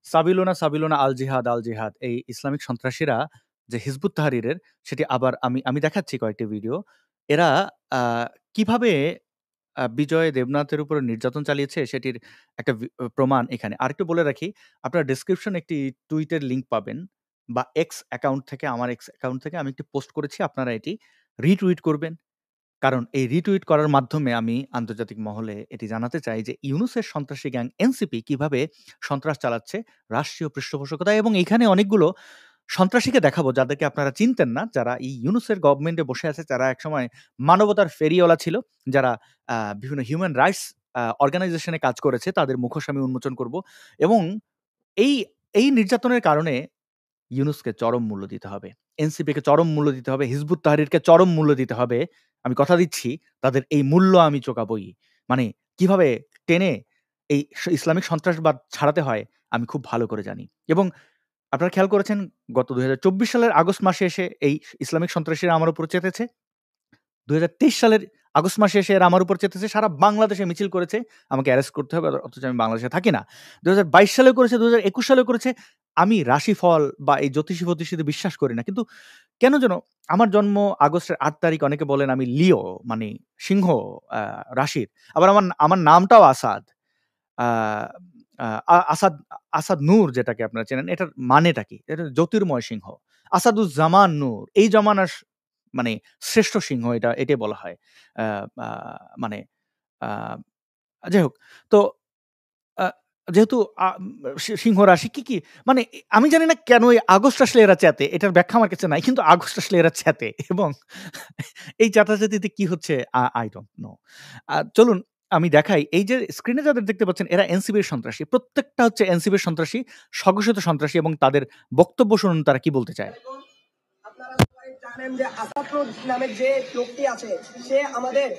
সাবিলুনা, সাবিলুনা আল জিহাদ, আল জিহাদ। এই ইসলামিক সন্ত্রাসীরা যে হিজবুত তাহরীরের সেটি আবার আমি দেখাচ্ছি কয়েকটি ভিডিও। এরা আ কিভাবে বিজয় দেবনাথের উপরে নির্যাতন চালিয়েছে সেটির একটা প্রমাণ এখানে। আরেকটু বলে রাখি, আপনারা ডেসক্রিপশনে একটি টুইটের লিংক পাবেন বা এক্স অ্যাকাউন্ট থেকে আমার এক্স অ্যাকাউন্ট থেকে আমি একটি পোস্ট করেছি। আপনারা এটি রিটুইট করবেন। কারণ এই রিটুইট করার মাধ্যমে আমি আন্তর্জাতিক মহলে এটি জানাতে চাই যে ইউনূসের সন্ত্রাসী গ্যাং এনসিপি কিভাবে সন্ত্রাস চালাচ্ছে রাষ্ট্রীয় পৃষ্ঠপোষকতায় এবং এইখানে অনেকগুলো সন্ত্রাসীকে দেখাবো যাদেরকে আপনারা চিনতেন না, যারা এই ইউনূসের গভর্নমেন্টে বসে আছে, যারা একসময় মানবতার ফেরিওয়ালা ছিল, যারা বিভিন্ন হিউম্যান রাইটস অর্গানাইজেশনে কাজ করেছে, তাদের মুখোশ আমি উন্মোচন করব এবং এই এই নির্যাতনের কারণে ইউনূসকে চরম মূল্য দিতে হবে। এনসিপিকে চরম মূল্য দিতে হবে। হিজবুত তাহরীরকে চরম মূল্য দিতে হবে। আমি কথা দিচ্ছি তাদের এই মূল্য আমি চোকাবই। মানে কিভাবে টেনে এই ইসলামিক সন্ত্রাসবাদ ছাড়াতে হয় আমি খুব ভালো করে জানি। এবং আপনারা খেয়াল করেছেন গত ২০২৪ সালের আগস্ট মাসে এসে এই ইসলামিক সন্ত্রাসীরা আমার উপর চেতেছে। ২০২৩ সালের আগস্ট মাসে এসে এরা আমার উপর চেতেছে। সারা বাংলাদেশে মিছিল করেছে। আমাকে অ্যারেস্ট করতে হবে অথচ আমি বাংলাদেশে থাকি না। ২০২২ সালেও করেছে, ২০২১ সালেও করেছে। আমি রাশিফল বা এই জ্যোতিষী-ফতিষীতে বিশ্বাস করি না। কিন্তু কেন যেন আমার জন্ম আগস্টের ৮ তারিখ, অনেকে বলেন আমি লিও মানে সিংহ আ রাশির। আবার আমার আমার নামটাও আসাদ। আ আ আসাদ আসাদ নূর যেটাকে আপনারা চেনেন, এটার মানেটা কি? এটা জ্যোতির্ময় সিংহ। আসাদুজ্জামান নূর। এই জমানার মানে শ্রেষ্ঠ সিংহ এটাই বলা হয়। আ আ মানে আ যাই হোক। তো আ যেহেতু সিংহ রাশি কি মানে আমি জানি না কেন এই আগস্ট আসলে এরা চেতে। এটার ব্যাখ্যা আমার কাছে নাই। কিন্তু আগস্ট আসলে এরা চেতে এবং এই চেঁচাচেঁতিতে কি হচ্ছে I don't know. চলুন আমি দেখাই। এই যে স্ক্রিনে যাদের দেখতে পাচ্ছেন এরা এনসিবির সন্ত্রাসী। প্রত্যেকটা হচ্ছে এনসিবির সন্ত্রাসী, স্বঘোষিত সন্ত্রাসী এবং তাদের বক্তব্য শুনুন তারা কি বলতে চায়। জানেন যে আসাদুর নামের যে লোকটি আছে সে আমাদের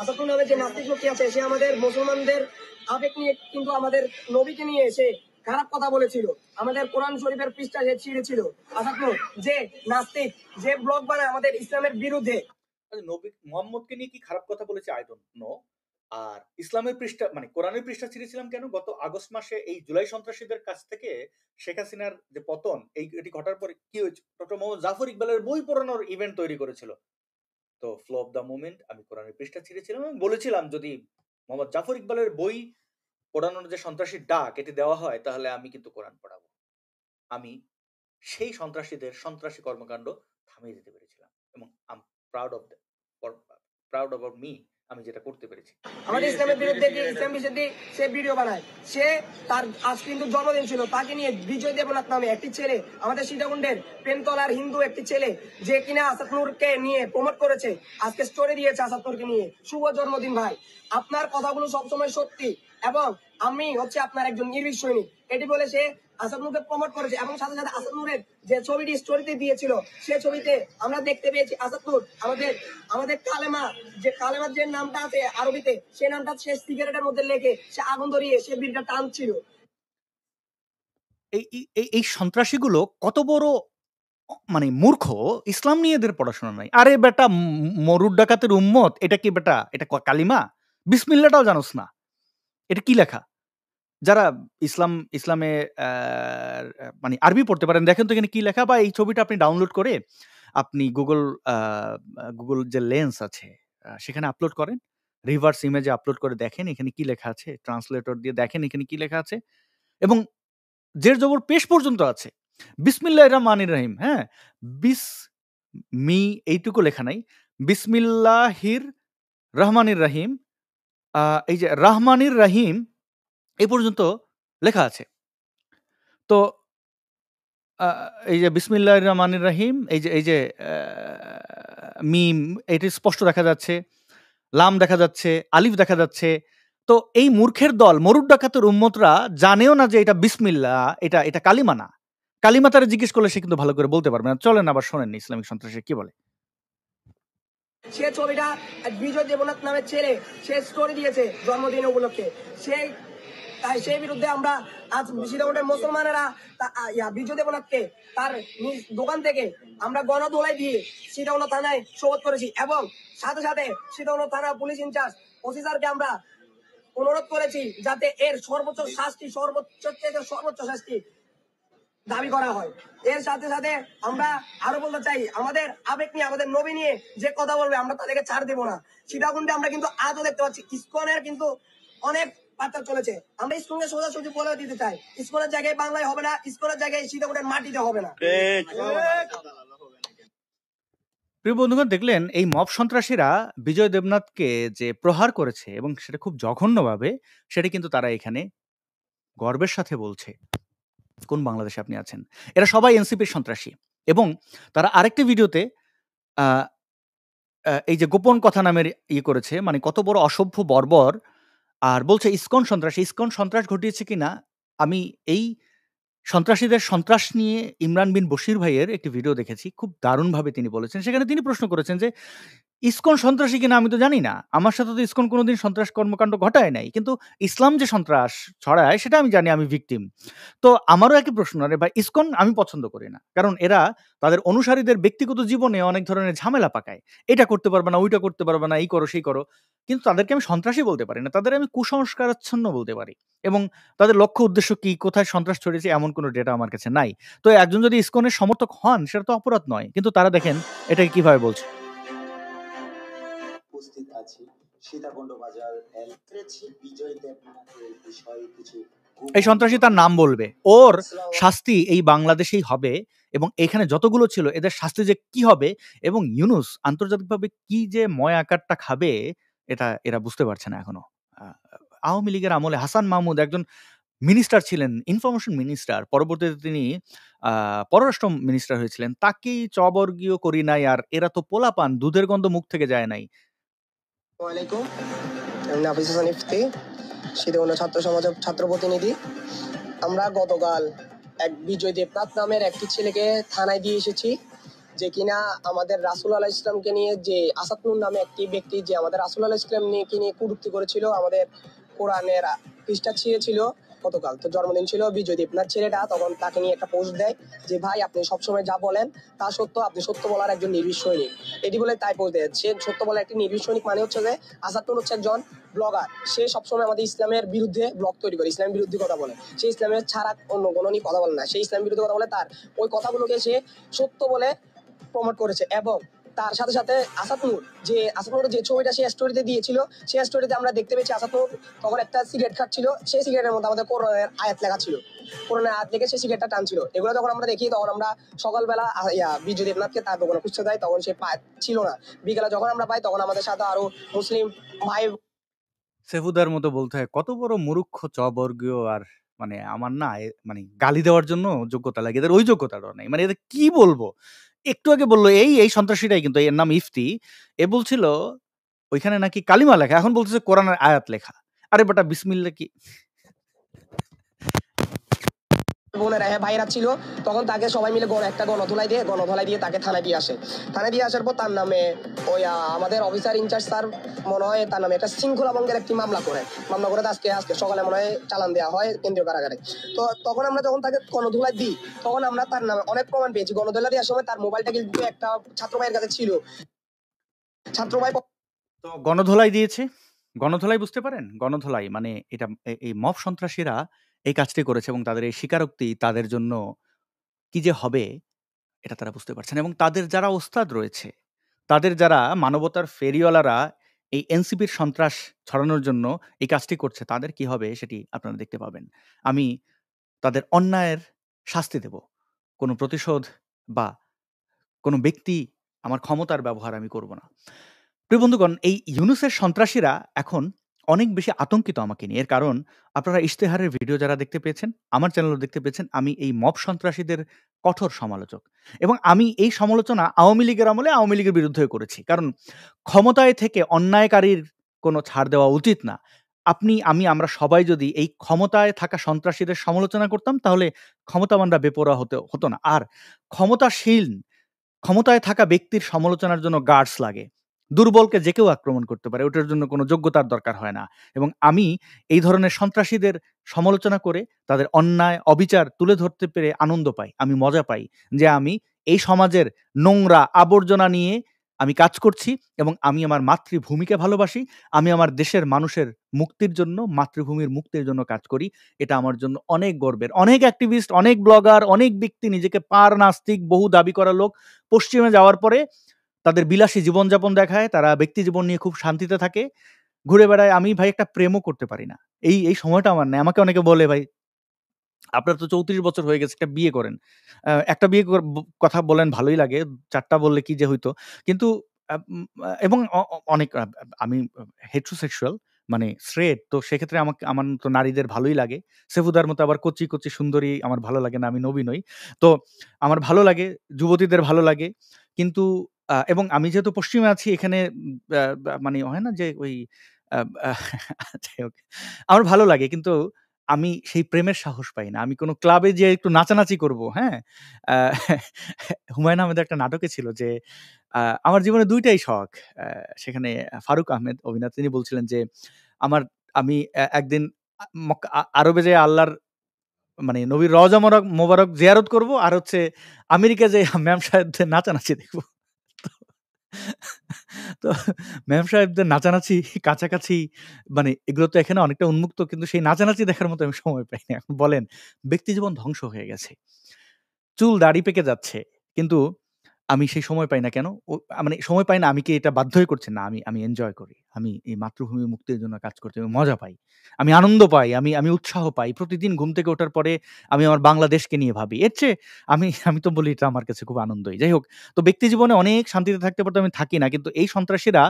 আসাদুর নামের যে নাস্তিক লোকটি আছে সে আমাদের মুসলমানদের আবেগ নিয়ে কিন্তু আমাদের নবীকে নিয়ে এসে খারাপ কথা বলেছিল, আমাদের কোরআন শরীফের পৃষ্ঠা সে ছিঁড়েছিল। আসাদুর যে নাস্তিক, যে ব্লগ বানায় আমাদের ইসলামের বিরুদ্ধে। নবী মোহাম্মদকে নিয়ে কি খারাপ কথা বলেছে আই ডোন্ট নো। আর ইসলামের পৃষ্ঠা মানে কোরআনের পৃষ্ঠা ছিঁড়েছিলাম কেন? গত আগস্ট মাসে এই জুলাই সন্ত্রাসীদের কাছ থেকে শেখ হাসিনার যে পতন এটি ঘটার পরে কি হয়েছে, ডক্টর মোহাম্মদ জাফর ইকবালের বই পড়ানোর ইভেন্ট তৈরি করেছিল। তো ফ্লো অফ দ্য মুভমেন্ট আমি কোরআনের পৃষ্ঠা ছিঁড়েছিলাম এবং বলেছিলাম যদি মোহাম্মদ জাফর ইকবালের বই পড়ানোর যে সন্ত্রাসীর ডাক এটি দেওয়া হয় তাহলে আমি কিন্তু কোরআন পড়াবো। আমি সেই সন্ত্রাসীদের সন্ত্রাসী কর্মকাণ্ড থামিয়ে দিতে পেরেছিলাম এবং I am proud of me, আমি যেটা করতে পেরেছি। আমাদের ইসলামের বিরুদ্ধে যে ইসলাম বিরোধী সে ভিডিও বানায়, সে তার আজ কিন্তু জন্মদিন ছিল, তাকে নিয়ে বিজয় দেবনাথ নামে একটি ছেলে, আমাদের সীতাকুণ্ডের প্রেমতলার হিন্দু একটি ছেলে যে কিনা আসাদ নূরকে নিয়ে প্রমোট করেছে, আজকে স্টোরি দিয়েছে আসাদ নূরকে নিয়ে শুভ জন্মদিন ভাই। আপনার কথাগুলো সবসময় সত্যি এবং আমি হচ্ছে আপনার একজন নির্ভীক সৈনিক, এটি বলে সে আসাদ নূরকে প্রমোট করেছে এবং সাথে সাথে আসাদ নূরের যে ছবিটি স্টোরিতে দিয়েছিল সে ছবিতে আমরা দেখতে পেয়েছি আসাদ নূর আমাদের কালেমার যে নামটা আছে আরবিতে সে নামটা সে সিগারেটের মধ্যে লেগে সে আগুন ধরিয়ে সে বিড়িটা টানছিল। এই সন্ত্রাসীগুলো কত বড় মানে মূর্খ, ইসলাম নিয়ে এদের পড়াশোনা নাই। আরে বেটা মরুর ডাকাতের উম্মত, এটা কি বেটা? এটা কালিমা? বিসমিল্লাটাও জানোস না, এটা কি লেখা? যারা ইসলামে মানে আরবি পড়তে পারেন দেখেন তো এখানে কি লেখা, বা এই ছবিটা আপনি ডাউনলোড করে আপনি গুগল যে লেন্স আছে সেখানে আপলোড করেন, রিভার্স ইমেজে আপলোড করে দেখেন এখানে কি লেখা আছে, ট্রান্সলেটর দিয়ে দেখেন এখানে কি লেখা আছে, এবং জের জবর পেশ পর্যন্ত আছে। বিসমিল্লাহির রহমানির রহিম, হ্যাঁ এইটুকু লেখা নাই, বিসমিল্লাহির রহমানির রহিম, এই যে রহমানির রহিম এই পর্যন্ত লেখা আছে। তো এই যে বিসমিল্লাহির রহমানির রহিম, এই যে মিম এটি স্পষ্ট দেখা যাচ্ছে, লাম দেখা যাচ্ছে, আলিফ দেখা যাচ্ছে। তো এই মূর্খের দল মরুর ডাকাতের উম্মতরা জানেও না যে এটা বিসমিল্লাহ, এটা কালিমা না। কালিমা তারা জিজ্ঞেস করলে সে কিন্তু ভালো করে বলতে পারবে না। চলেন আবার শোনেন ইসলামিক সন্ত্রাসী কি বলে। সে ছবিটা বিজয় দেবনাথ নামের ছেলে সে স্টোরি দিয়েছে জন্মদিন উপলক্ষে, সেই বিরুদ্ধে আমরা আজ সীতাকুণ্ডের মুসলমানেরা বিজয় দেবনাথকে তার নিজ দোকান থেকে আমরা গণধোলাই দিয়ে সীতাকুণ্ড থানায় সোপর্দ করেছি এবং সাথে সাথে সীতাকুণ্ড থানা পুলিশ ইনচার্জ অফিসারকে আমরা অনুরোধ করেছি যাতে এর সর্বোচ্চ শাস্তি দাবি করা হয়। এর সাথে সাথে আমরা আরো বলতে চাই, আমাদের আবেগ নিয়ে আমাদের নবী নিয়ে যে কথা বলবে আমরা তাদেরকে ছাড় দেবো না। সীতাকুণ্ডে আমরা কিন্তু আজও দেখতে পাচ্ছি ইসকনের কিন্তু অনেক পাচার চলেছে। আমরা ইসকনকে সোজাসুজি বলে দিতে চাই, ইসকনের জায়গায় বাংলায় হবে না, ইসকনের জায়গায় সীতাকুণ্ডের মাটিতে হবে না। প্রিয় বন্ধুগণ, দেখলেন এই মব সন্ত্রাসীরা বিজয় দেবনাথকে যে প্রহার করেছে এবং সেটা খুব জঘন্যভাবে, সেটা কিন্তু তারা এখানে গর্বের সাথে বলছে। কোন বাংলাদেশে আপনি আছেন? এরা সবাই এনসিপির সন্ত্রাসী এবং তারা আরেকটি ভিডিওতে এই যে গোপন কথা নামের করেছে, মানে কত বড় অসভ্য বর্বর, আর বলছে ইসকন সন্ত্রাস ঘটিয়েছে কিনা। আমি এই সন্ত্রাসীদের সন্ত্রাস নিয়ে ইমরান বিন বশির ভাইয়ের একটি ভিডিও দেখেছি, খুব দারুণভাবে তিনি বলেছেন। সেখানে তিনি প্রশ্ন করেছেন যে ইসকন সন্ত্রাসী কিনা আমি তো জানি না, আমার সাথে তো ইসকন কোনোদিন সন্ত্রাস কর্মকাণ্ড ঘটায় নাই, কিন্তু ইসলাম যে সন্ত্রাস ছড়ায় সেটা আমি জানি, আমি ভিকটিম। তো আমারও একই প্রশ্ন, আরে ভাই ইসকন আমি পছন্দ করি না, কারণ এরা তাদের অনুসারীদের ব্যক্তিগত জীবনে অনেক ধরনের ঝামেলা পাকায়, এটা করতে পারবে না, ওইটা করতে পারবে না, এই করো সেই করো, কিন্তু তাদেরকে আমি সন্ত্রাসী বলতে পারি না, তাদের আমি কুসংস্কারাচ্ছন্ন বলতে পারি। এবং তাদের লক্ষ্য উদ্দেশ্য কি, কোথায় সন্ত্রাস ছড়িয়েছে এমন কোনো ডেটা আমার কাছে নাই। তো একজন যদি ইসকনের সমর্থক হন সেটা তো অপরাধ নয়, কিন্তু তারা দেখেন এটাকে কিভাবে বলছে। উপস্থিত আছি সীতাকুণ্ড বাজার বিজয় দেবনাথের বিষয়ে কিছু এই সন্ত্রাসী তার নাম বলবে, ওর শাস্তি এই বাংলাদেশেই হবে এবং এখানে যতগুলো ছিল এদের শাস্তি যে কি হবে এবং ইউনুস আন্তর্জাতিকভাবে কি যে ময় আকারটা খাবে এটা এরা বুঝতে পারছে না এখনো। আওয়ামী লীগের আমলে হাসান মাহমুদ একজন মিনিস্টার ছিলেন, ইনফরমেশন মিনিস্টার, পরবর্তীতে তিনি পররাষ্ট্র মিনিস্টার হয়েছিলেন, তাকেই চবর্গীয় করি নাই, আর এরা তো পোলাপান, দুধের গন্ধ মুখ থেকে যায় নাই। ওয়ালাইকুম, আমি নাফিস হাসান ইফতি, সীতাকুণ্ড ছাত্র সমাজের ছাত্র প্রতিনিধি। আমরা গতকাল এক বিজয় দেবনাথ নামের একটি ছেলেকে থানায় দিয়ে এসেছি, যে কিনা আমাদের রাসূল আলাইহিস ইসলামকে নিয়ে যে আসাদনুর নামে একটি ব্যক্তি যে আমাদের রাসূল আলাইহিস ইসলাম নিয়ে কটূক্তি করেছিল, আমাদের কোরআনের পৃষ্ঠা ছিঁড়েছিল গতকাল। তো জন্মদিন ছিল বিজয় দেবনাথ ছেলেটা, তখন তাকে নিয়ে একটা পোস্ট দেয় যে ভাই আপনি সবসময় যা বলেন তা সত্য, আপনি সত্য বলার একজন নির্ভীক সৈনিক, এটি বলে তাই পোস্ট দেয়। সে সত্য বলার একটি নির্ভীক সৈনিক মানে হচ্ছে যে আসাদনুর হচ্ছে একজন ব্লগার। সে সবসময় আমাদের ইসলামের বিরুদ্ধে ব্লগ তৈরি করে, ইসলামের বিরুদ্ধে কথা বলে। সে ইসলামের ছাড়া অন্য কোনো নিয়ে কথা বলে না, সে ইসলামের বিরুদ্ধে কথা বলে। তার ওই কথাগুলোকে সে সত্য বলে প্রমোট করেছে। এবং তার সাথে সাথে আসাদনুর যে ছবিটা সে স্টোরিতে দিয়েছিল, সেই স্টোরিতে আমরা দেখতে পেয়েছি আসাদনুর তখন একটা সিগারেট খাচ্ছিল, সেই সিগারেটের মধ্যে আমাদের কোরআনের আয়াত লেখা ছিল, কোরআনের আয়াত লিখে সেই সিগারেটটা টানছিল। এগুলো যখন আমরা দেখি তখন আমরা সকালবেলা বিজয় দেবনাথকে তার দোকানে খুঁজতে যাই, তখন সে ছিল না। বিকেলে যখন আমরা পাই তখন আমাদের সাথে আরো মুসলিম ভাই সেফুদার মতো বলতে হয় কত বড় মুরুক্ষ চবর্গীয় আর মানে আমার না মানে গালি দেওয়ার জন্য যোগ্যতা লাগে, এদের ওই যোগ্যতাটাও নেই। মানে এদের কি বলবো? একটু আগে বললো এই সন্ত্রাসীটাই, কিন্তু এর নাম ইফতি। এ বলছিল ওইখানে নাকি কালিমা লেখা, এখন বলতেছে কোরআনের আয়াত লেখা। আরে বেটা বিসমিল্লাহ কি! বোনেরা ভাইরা ছিল, তখন তাকে সবাই মিলে একটা গণধোলাই দিয়ে তাকে থানায় দিয়ে আসে। থানায় দিয়ে আসার পর তার নামে ওই আমাদের অফিসার ইনচার্জ স্যার মনে হয় তার নামে একটা শৃঙ্খলা ভঙ্গের একটি মামলা করে আজকে সকালে মনে হয় চালান দেওয়া হয় কেন্দ্রীয় কারাগারে। তো তখন আমরা যখন তাকে গণধোলাই দিই তখন আমরা তার নামে অনেক প্রমাণ পেয়েছি। গণধোলাই দেওয়ার সময় তার মোবাইলটা কিন্তু একটা ছাত্র ভাইয়ের কাছে ছিল। ছাত্র ভাই তো গণধোলাই দিয়েছে। গণধোলাই বুঝতে পারেন? গণধোলাই মানে এটা এই মব সন্ত্রাসীরা এই কাজটি করেছে এবং তাদের এই স্বীকারোক্তি তাদের জন্য কি যে হবে এটা তারা বুঝতে পারছেন। এবং তাদের যারা ওস্তাদ রয়েছে, তাদের যারা মানবতার ফেরিওয়ালারা এই এনসিপির সন্ত্রাস ছড়ানোর জন্য এই কাজটি করছে, তাদের কি হবে সেটি আপনারা দেখতে পাবেন। আমি তাদের অন্যায়ের শাস্তি দেব। কোনো প্রতিশোধ বা কোনো ব্যক্তি আমার ক্ষমতার ব্যবহার আমি করব না। প্রিয় বন্ধুগণ, এই ইউনূসের সন্ত্রাসীরা এখন অনেক বেশি আতঙ্কিত আমাকে নিয়ে। এর কারণ আপনারা ইশতেহারের ভিডিও যারা দেখতে পেয়েছেন, আমার চ্যানেলেও দেখতে পেয়েছেন, আমি এই মব সন্ত্রাসীদের কঠোর সমালোচক। এবং আমি এই সমালোচনা আওয়ামী লীগের আমলে আওয়ামী লীগের বিরুদ্ধেও করেছি। কারণ ক্ষমতায় থেকে অন্যায়কারীর কোনো ছাড় দেওয়া উচিত না। আমরা সবাই যদি এই ক্ষমতায় থাকা সন্ত্রাসীদের সমালোচনা করতাম, তাহলে ক্ষমতাবানরা বেপরোয়া হতো না। আর ক্ষমতায় থাকা ব্যক্তির সমালোচনার জন্য গার্ডস লাগে। দুর্বলকে যে কেউ আক্রমণ করতে পারে, ওটার জন্য কোনো যোগ্যতার দরকার হয় না। এবং আমি এই ধরনের সন্ত্রাসীদের সমালোচনা করে তাদের অন্যায় অবিচার তুলে ধরতে পেরে আনন্দ পাই, আমি মজা পাই যে আমি এই সমাজের নোংরা আবর্জনা নিয়ে আমি কাজ করছি এবং আমি আমার মাতৃভূমিকে ভালোবাসি। আমি আমার দেশের মানুষের মুক্তির জন্য, মাতৃভূমির মুক্তির জন্য কাজ করি। এটা আমার জন্য অনেক গর্বের। অনেক অ্যাক্টিভিস্ট, অনেক ব্লগার, অনেক ব্যক্তি নিজেকে পার নাস্তিক বহু দাবি করা লোক পশ্চিমে যাওয়ার পরে তাদের বিলাসী জীবনযাপন দেখায়, তারা ব্যক্তি জীবন নিয়ে খুব শান্তিতে থাকে, ঘুরে বেড়ায়। আমি ভাই একটা প্রেমও করতে পারি না। এই সময়টা আমার নাই। আমাকে অনেকে বলে, ভাই আপনার তো ৩৪ বছর হয়ে গেছে, একটা বিয়ে করেন। একটা বিয়ে কথা বলেন ভালোই লাগে, ৪ টা বললে কি যে হইতো। কিন্তু এবং অনেক আমি হেটেরোসেক্সুয়াল মানে স্ট্রেট, তো সেক্ষেত্রে আমার তো নারীদের ভালোই লাগে। সেফুদার মতো আবার কচি, কচি সুন্দরী আমার ভালো লাগে না, আমি নবী নই। তো আমার ভালো লাগে, যুবতীদের ভালো লাগে। কিন্তু এবং আমি যেহেতু পশ্চিমে আছি এখানে মানে হয় না যে ওই আ আ যাই হোক, আমার ভালো লাগে কিন্তু আমি সেই প্রেমের সাহস পাই না। আমি কোনো ক্লাবে যেয়ে একটু নাচানাচি করব, হ্যাঁ? আ হুমায়ূন আহমেদের একটা নাটকে ছিল যে আ আমার জীবনে ২ টাই শখ। সেখানে ফারুক আহমেদ অভিনেতা, তিনি বলছিলেন যে আমি একদিন আরবে যেয়ে আল্লাহর মানে নবীর রওজা মোবারক জিয়ারত করব, আর হচ্ছে আমেরিকা যেয়ে ম্যাম সাহেবদের নাচানাচি দেখব। তো তো ম্যাম সাহেবদের নাচানাচি কাছাকাছি, মানে এগুলো তো এখানে অনেকটা উন্মুক্ত, কিন্তু সেই নাচানাচি দেখার মতো আমি সময় পাই না। এখন বলেন, ব্যক্তিজীবন ধ্বংস হয়ে গেছে। চুল দাড়ি পেকে যাচ্ছে। কিন্তু আমি সেই সময় পাই না কেন? মানে সময় পাই না, আমি কি এটা বাধ্য হয়ে করছি? না, আমি এনজয় করি। আমি এই মাতৃভূমি মুক্তির জন্য কাজ করতে আমি মজা পাই। আমি আনন্দ পাই, আমি উৎসাহ পাই। প্রতিদিন ঘুম থেকে ওঠার পরে আমি আমার বাংলাদেশকে নিয়ে ভাবি। এর চেয়ে আমি তো বলি এটা আমার কাছে খুব আনন্দই। যাই হোক, তো ব্যক্তি জীবনে অনেক শান্তিতে থাকতে পারতাম, আমি থাকি না। কিন্তু এই সন্ত্রাসীরা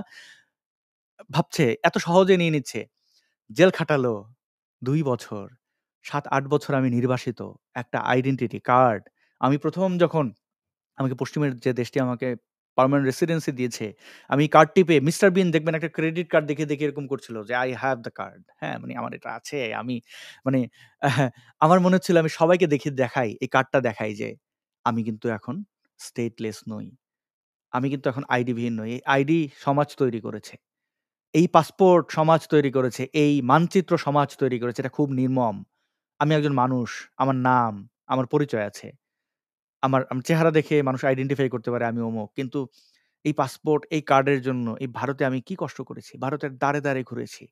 ভাবছে এত সহজে নিয়ে নিচ্ছে। জেল খাটালো ২ বছর, ৭-৮ বছর আমি নির্বাসিত। একটা আইডেন্টিটি কার্ড। আমি ১ম যখন আমাকে পশ্চিমের যে দেশটি আমাকে পার্মানেন্ট রেসিডেন্সি দিয়েছে, আমি কার্ড টিপে মিস্টার বিন দেখবেন একটা ক্রেডিট কার্ড দেখে এরকম করছিল যে, "I have the card." হ্যাঁ? মানে আমার এটা আছে। আমি মানে আমার মনে হচ্ছিল আমি সবাইকে দেখাই, এই কার্ডটা দেখাই যে, আমি কিন্তু এখন স্টেটলেস নই। আমি কিন্তু এখন আইডিবিহীন নই। এই আইডি সমাজ তৈরি করেছে। এই পাসপোর্ট সমাজ তৈরি করেছে। এই মানচিত্র সমাজ তৈরি করেছে। এটা খুব নির্মম। আমি একজন মানুষ। আমার নাম, আমার পরিচয় আছে। আমার চেহারা দেখে মানুষ আইডেন্টিফাই করতে পারে আমি অমুক। কিন্তু এই পাসপোর্ট, এই কার্ডের জন্য এই ভারতে আমি কি কষ্ট করেছি? ভারতের দ্বারে, দ্বারে ঘুরেছি।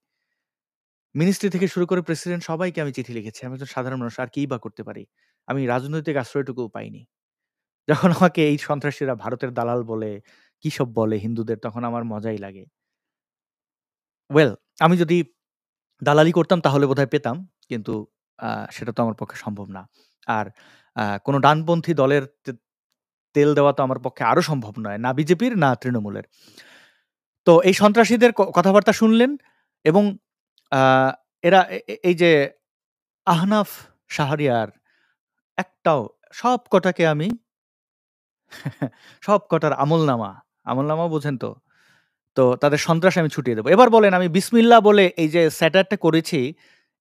মিনিস্ট্রি থেকে শুরু করে প্রেসিডেন্ট সবাইকে আমি চিঠি লিখেছি। আমি একজন সাধারণ মানুষ। আর কিই বা করতে পারি? আমি রাজনৈতিক আশ্রয়টুকুও পাইনি। যখন আমাকে এই সন্ত্রাসীরা ভারতের দালাল বলে, কি সব বলে হিন্দুদের, তখন আমার মজাই লাগে। ওয়েল, আমি যদি দালালি করতাম তাহলে বোধহয় পেতাম। কিন্তু সেটা তো আমার পক্ষে সম্ভব না। আর কোনো ডানপন্থী দলের তেল দেওয়া তো আমার পক্ষে আরো সম্ভব নয়। না বিজেপির, না তৃণমূলের। তো এই সন্ত্রাসীদের কথাবার্তা শুনলেন এবং আ এরা এই যে আহনাফ, শাহরিয়ার একটাও সবকটাকে আমি সবকটার আমলনামা বোঝেন তো? তো তাদের সন্ত্রাস আমি ছুটিয়ে দেব। এবার বলেন আমি বিসমিল্লাহ বলে এই যে স্যাটায়ারটা করেছি,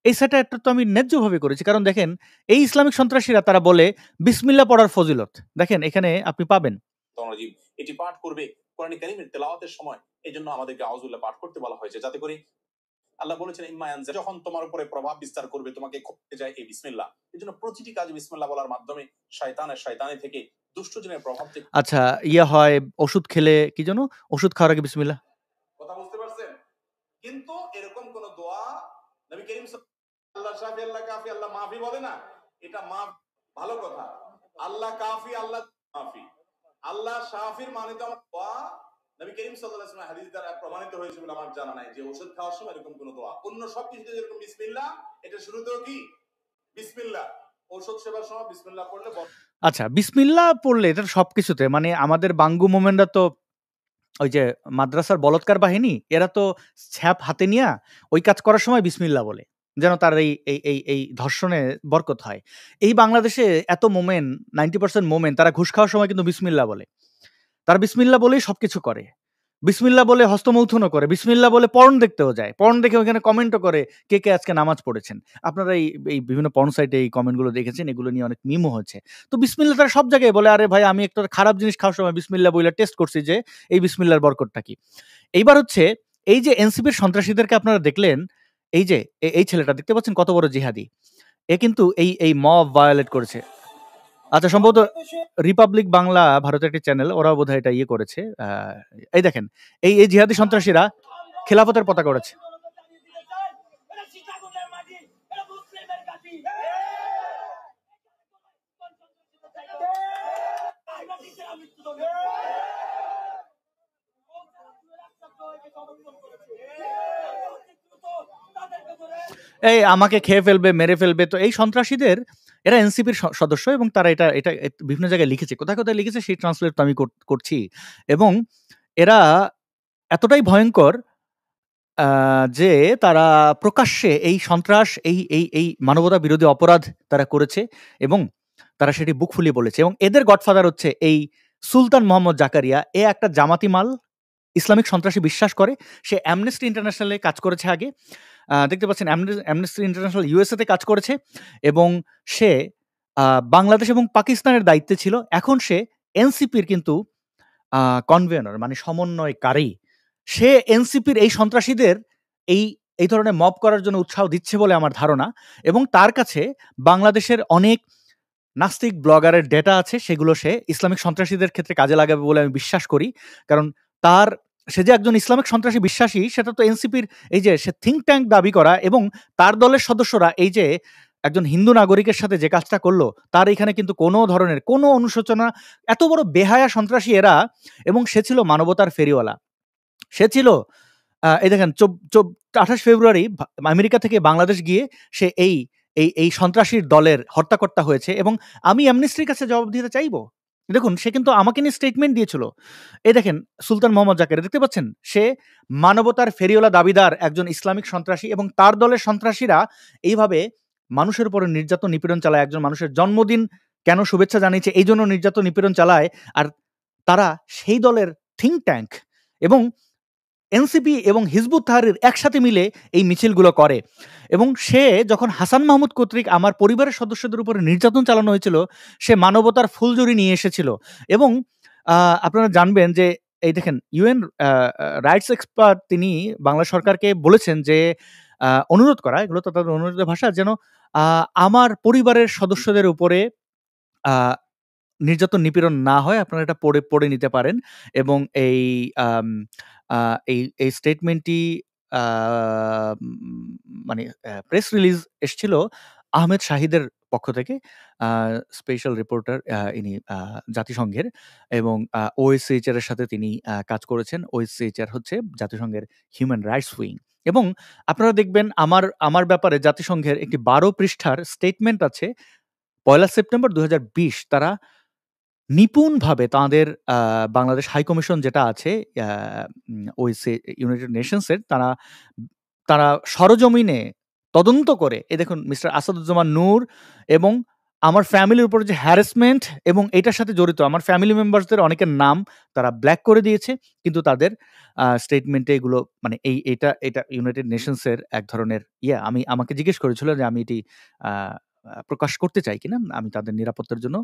এই স্যাটায়ারটা তো আমি ন্যায্যভাবে করেছি। কারণ দেখেন এই ইসলামিক সন্ত্রাসীরা তারা বলে বিসমিল্লাহ পড়ার ফজিলত। দেখেন এখানে আপনি পাবেন। রাজিম এটি পাঠ করবে কোরআন কারীমের তেলাওয়াতের সময়। এজন্য আমাদেরকে আউযুবিল্লাহ পাঠ করতে বলা হয়েছে, যাতে করে আল্লাহ বলেছেন ইম্মা ইয়ানজা, যখন তোমার উপরে প্রভাব বিস্তার করবে, তোমাকে করতে যায় এই বিসমিল্লাহ। এজন্য প্রতিটি কাজে বিসমিল্লাহ বলার মাধ্যমে শয়তানি থেকে, দুষ্টজনের প্রভাব থেকে। আচ্ছা, ইয়া হয় ওষুধ খেলে কি যেন? ওষুধ খাওয়ার আগে বিসমিল্লাহ। কথা বুঝতে পারছেন? কিন্তু এরকম কোন দোয়া নবী করিম আল্লাহ শাফি, আল্লাহ কাফি, আল্লাহ মাফি বলে না। এটা মাফ ভালো কথা। আল্লাহ কাফি, আল্লাহ মাফি। আল্লাহ শাফির মানে তো আমার দোয়া নবী করিম সাল্লাল্লাহু আলাইহি ওয়াসাল্লাম হাদিস দ্বারা প্রমাণিত হয়েছে বলে আমার জানা নাই যে ওষুধ খাওয়ার সময় এরকম কোন দোয়া। অন্য সব কিছুতে যেরকম বিসমিল্লাহ, এটা শুরুতেও কি বিসমিল্লাহ। ঔষধ সেবার সময় বিসমিল্লাহ পড়লে আচ্ছা, বিসমিল্লাহ পড়লে এটা সবকিছুতে, মানে আমাদের বাঙ্গু মোমেনরা তো ওই যে মাদ্রাসার বলৎকার বাহিনী, এরা তো ছ্যাপ হাতে নিয়া ওই কাজ করার সময় বিসমিল্লাহ বলে। যেন তার এই ধর্ষণে বরকত হয়। এই বাংলাদেশে এত মোমেন, 90% মোমেন তারা ঘুষ খাওয়ার সময় কিন্তু বিসমিল্লাহ বলে। তারা বিসমিল্লাহ বলেই সবকিছু করে। বিসমিল্লাহ বলে হস্তমৈথুনও করে। বিসমিল্লাহ বলে পর্ন দেখতেও যায়। পর্ন দেখে ওখানে কমেন্টও করে কে আজকে নামাজ পড়েছেন। আপনারা এই বিভিন্ন পর্ন সাইটে এই কমেন্টগুলো দেখেছেন, এগুলো নিয়ে অনেক মিমও হয়েছে। তো বিসমিল্লাহ তারা সব জায়গায় বলে, আরে ভাই আমি একটা খারাপ জিনিস খাওয়ার সময় বিসমিল্লাহ বইলা টেস্ট করছি যে এই বিসমিল্লাহর বরকতটা কি। এইবার হচ্ছে এই যে এনসিপির সন্ত্রাসীদেরকে আপনারা দেখলেন, এই যে এই ছেলেটা দেখতে পাচ্ছেন কত বড় জিহাদি। এ কিন্তু এই মব ভায়োলেট করেছে। আচ্ছা, সম্ভবত রিপাবলিক বাংলা ভারতের একটি চ্যানেল, ওরাও বোধহয় এটা ইয়ে করেছে। এই দেখেন এই জিহাদি সন্ত্রাসীরা খেলাফতের পতাকা উড়াচ্ছে। এই আমাকে খেয়ে ফেলবে, মেরে ফেলবে। তো এই সন্ত্রাসীদের, এরা এনসিপির সদস্য এবং তারা এটা এটা বিভিন্ন জায়গায় লিখেছে, কোথায় কোথায় লিখেছে সেই ট্রান্সলেট তো আমি করছি। এবং এরা এতটাই ভয়ঙ্কর যে তারা প্রকাশ্যে এই সন্ত্রাস, এই মানবতা বিরোধী অপরাধ তারা করেছে এবং তারা সেটি বুক ফুলিয়ে বলেছে। এবং এদের গডফাদার হচ্ছে এই সুলতান মোহাম্মদ জাকারিয়া। এ একটা জামাতি মাল, ইসলামিক সন্ত্রাসী বিশ্বাস করে। সে অ্যামনেস্টি ইন্টারন্যাশনালে কাজ করেছে আগে। দেখতে পাচ্ছেন অ্যামনেস্টি ইন্টারন্যাশনাল ইউএসএতে কাজ করেছে এবং সে বাংলাদেশ এবং পাকিস্তানের দায়িত্বে ছিল। এখন সে এনসিপির কিন্তু কনভেনর, মানে সমন্বয়কারী। সে এনসিপির এই সন্ত্রাসীদের এই ধরনের মব করার জন্য উৎসাহ দিচ্ছে বলে আমার ধারণা। এবং তার কাছে বাংলাদেশের অনেক নাস্তিক ব্লগারের ডেটা আছে, সেগুলো সে ইসলামিক সন্ত্রাসীদের ক্ষেত্রে কাজে লাগাবে বলে আমি বিশ্বাস করি। কারণ সে যে একজন ইসলামিক সন্ত্রাসী বিশ্বাসী, সেটা তো এনসিপির এই যে সে থিঙ্ক ট্যাঙ্ক দাবি করা এবং তার দলের সদস্যরা এই যে একজন হিন্দু নাগরিকের সাথে যে কাজটা করলো, তার এখানে কিন্তু কোনো ধরনের কোনো অনুশোচনা, এত বড় বেহায়া সন্ত্রাসী এরা। এবং সে ছিল মানবতার ফেরিওয়ালা। সে ছিল এই দেখেন 28 ফেব্রুয়ারি আমেরিকা থেকে বাংলাদেশ গিয়ে সে এই সন্ত্রাসীর দলের হত্যাকর্তা হয়েছে। এবং আমি অ্যামনেস্টির কাছে জবাব দিতে চাইবো। দেখুন, সে কিন্তু আমাকে নিয়ে স্টেটমেন্ট দিয়েছিল। এই দেখেন সুলতান মোহাম্মদ জাকের, দেখতে পাচ্ছেন সে মানবতার ফেরিওয়ালা দাবিদার একজন ইসলামিক সন্ত্রাসী এবং তার দলের সন্ত্রাসীরা এইভাবে মানুষের উপরে নির্যাতন নিপীড়ন চালায়। একজন মানুষের জন্মদিন কেন শুভেচ্ছা জানিয়েছে এই জন্য নির্যাতন নিপীড়ন চালায়। আর তারা সেই দলের থিঙ্ক ট্যাঙ্ক। এবং এনসিপি এবং হিজবুত তাহরির একসাথে মিলে এই মিছিলগুলো করে। এবং সে যখন হাসান মাহমুদ কর্তৃক আমার পরিবারের সদস্যদের উপরে নির্যাতন চালানো হয়েছিল, সে মানবতার ফুলঝুরি নিয়ে এসেছিল। এবং আপনারা জানবেন যে এই দেখেন, ইউএন রাইটস এক্সপার্ট তিনি বাংলা সরকারকে বলেছেন যে অনুরোধ করা, এগুলো তো তাদের অনুরোধের ভাষা, যেন আমার পরিবারের সদস্যদের উপরে নির্যাতন নিপীড়ন না হয়। আপনারা এটা পড়ে নিতে পারেন। এবং এই এই স্টেটমেন্টটি মানে প্রেস রিলিজ এসছিল আহমেদ শাহিদের পক্ষ থেকে, স্পেশাল রিপোর্টার ইনি জাতিসংঘের, এবং ওএসসিএইচআর এর সাথে তিনি কাজ করেছেন। ওএসসিএইচআর হচ্ছে জাতিসংঘের হিউম্যান রাইটস উইং। এবং আপনারা দেখবেন আমার ব্যাপারে জাতিসংঘের একটি 12 পৃষ্ঠার স্টেটমেন্ট আছে। 1 সেপ্টেম্বর 2020 তারা নিপুণভাবে তাদের বাংলাদেশ হাই কমিশন যেটা আছে ওইসি ইউনাইটেড নেশনসের, তারা সরজমিনে তদন্ত করে, এই দেখুন মিস্টার আসাদুজ্জামান নূর এবং আমার ফ্যামিলির উপর যে হ্যারাসমেন্ট এবং এটার সাথে জড়িত আমার ফ্যামিলি মেম্বার্সদের অনেকের নাম তারা ব্ল্যাক করে দিয়েছে, কিন্তু তাদের স্টেটমেন্টে এগুলো মানে এটা ইউনাইটেড নেশনসের এক ধরনের আমাকে জিজ্ঞেস করেছিল যে আমি এটি প্রকাশ করতে চাই কিনা, আমি তাদের নিরাপত্তার জন্য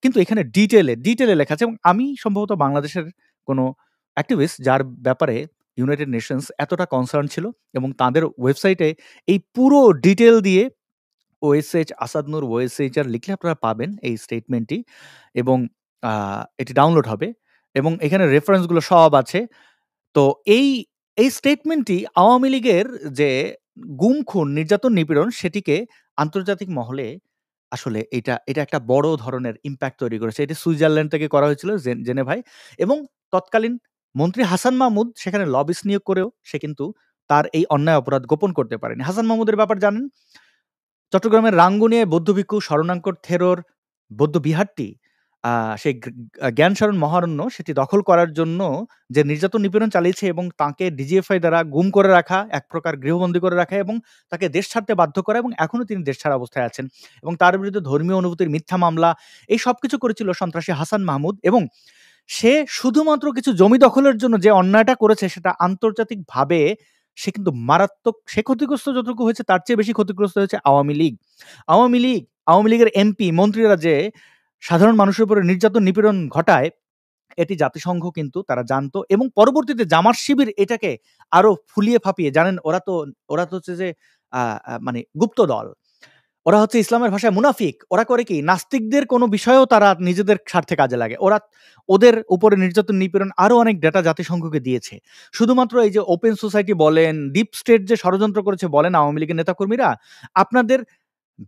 কিন্তু এখানে ডিটেলে লেখা আছে। এবং আমি সম্ভবত বাংলাদেশের কোনো অ্যাক্টিভিস্ট যার ব্যাপারে ইউনাইটেড নেশনস এতটা কনসার্ন ছিল, এবং তাদের ওয়েবসাইটে এই পুরো ডিটেল দিয়ে ওএসএইচ আসাদ নূর ওএসএইচআর লিখলে আপনারা পাবেন এই স্টেটমেন্টটি, এবং এটি ডাউনলোড হবে এবং এখানে রেফারেন্সগুলো সব আছে। তো এই স্টেটমেন্টটি আওয়ামী লীগের যে গুম খুন নির্যাতন নিপীড়ন সেটিকে আন্তর্জাতিক মহলে আসলে এটা একটা বড় ধরনের ইম্প্যাক্ট তৈরি করেছে। এটি সুইজারল্যান্ড থেকে করা হয়েছিল জেনেভায়, এবং তৎকালীন মন্ত্রী হাসান মাহমুদ সেখানে লবিস্ট নিয়োগ করেও সে কিন্তু তার এই অন্যায় অপরাধ গোপন করতে পারেনি। হাসান মাহমুদের ব্যাপার জানেন, চট্টগ্রামের রাঙ্গুনিয়ায় বৌদ্ধভিক্ষু শরণাঙ্কর থেরোর বৌদ্ধ বিহারটি সেই জ্ঞানশরণ মহারণ্য সেটি দখল করার জন্য যে নির্যাতন নিপীড়ন চালিয়েছে এবং তাকে ডিজিএফআই দ্বারা গুম করে রাখা, এক প্রকার গৃহবন্দী করে রাখা এবং তাকে দেশ ছাড়তে বাধ্য করা, এবং এখনো তিনি দেশ ছাড়া অবস্থায় আছেন, এবং তার বিরুদ্ধে ধর্মীয় অনুভূতির মিথ্যা মামলা, এই সব কিছু করেছিল সন্ত্রাসী হাসান মাহমুদ। এবং সে শুধুমাত্র কিছু জমি দখলের জন্য যে অন্যায়টা করেছে সেটা আন্তর্জাতিকভাবে সে কিন্তু মারাত্মক, সে ক্ষতিগ্রস্ত যতটুকু হয়েছে তার চেয়ে বেশি ক্ষতিগ্রস্ত হয়েছে আওয়ামী লীগের এমপি মন্ত্রীরা যে সাধারণ মানুষের উপরে নির্যাতন নিপীড়ন ঘটায়, এটি জাতিসংঘ কিন্তু তারা জানতো, এবং পরবর্তীতে জামাত শিবির এটাকে আরো ফুলিয়ে ফাঁপিয়ে, জানেন ওরা তো হচ্ছে যে মানে গুপ্ত দল, ওরা হচ্ছে ইসলামের ভাষায় মুনাফিক। ওরা করে কি, নাস্তিকদের কোনো বিষয়েও তারা নিজেদের স্বার্থে কাজে লাগে। ওদের উপরে নির্যাতন নিপীড়ন আরো অনেক ডেটা জাতিসংঘকে দিয়েছে। শুধুমাত্র এই যে ওপেন সোসাইটি বলেন, ডিপ স্টেট যে ষড়যন্ত্র করেছে বলেন আওয়ামী লীগের নেতাকর্মীরা, আপনাদের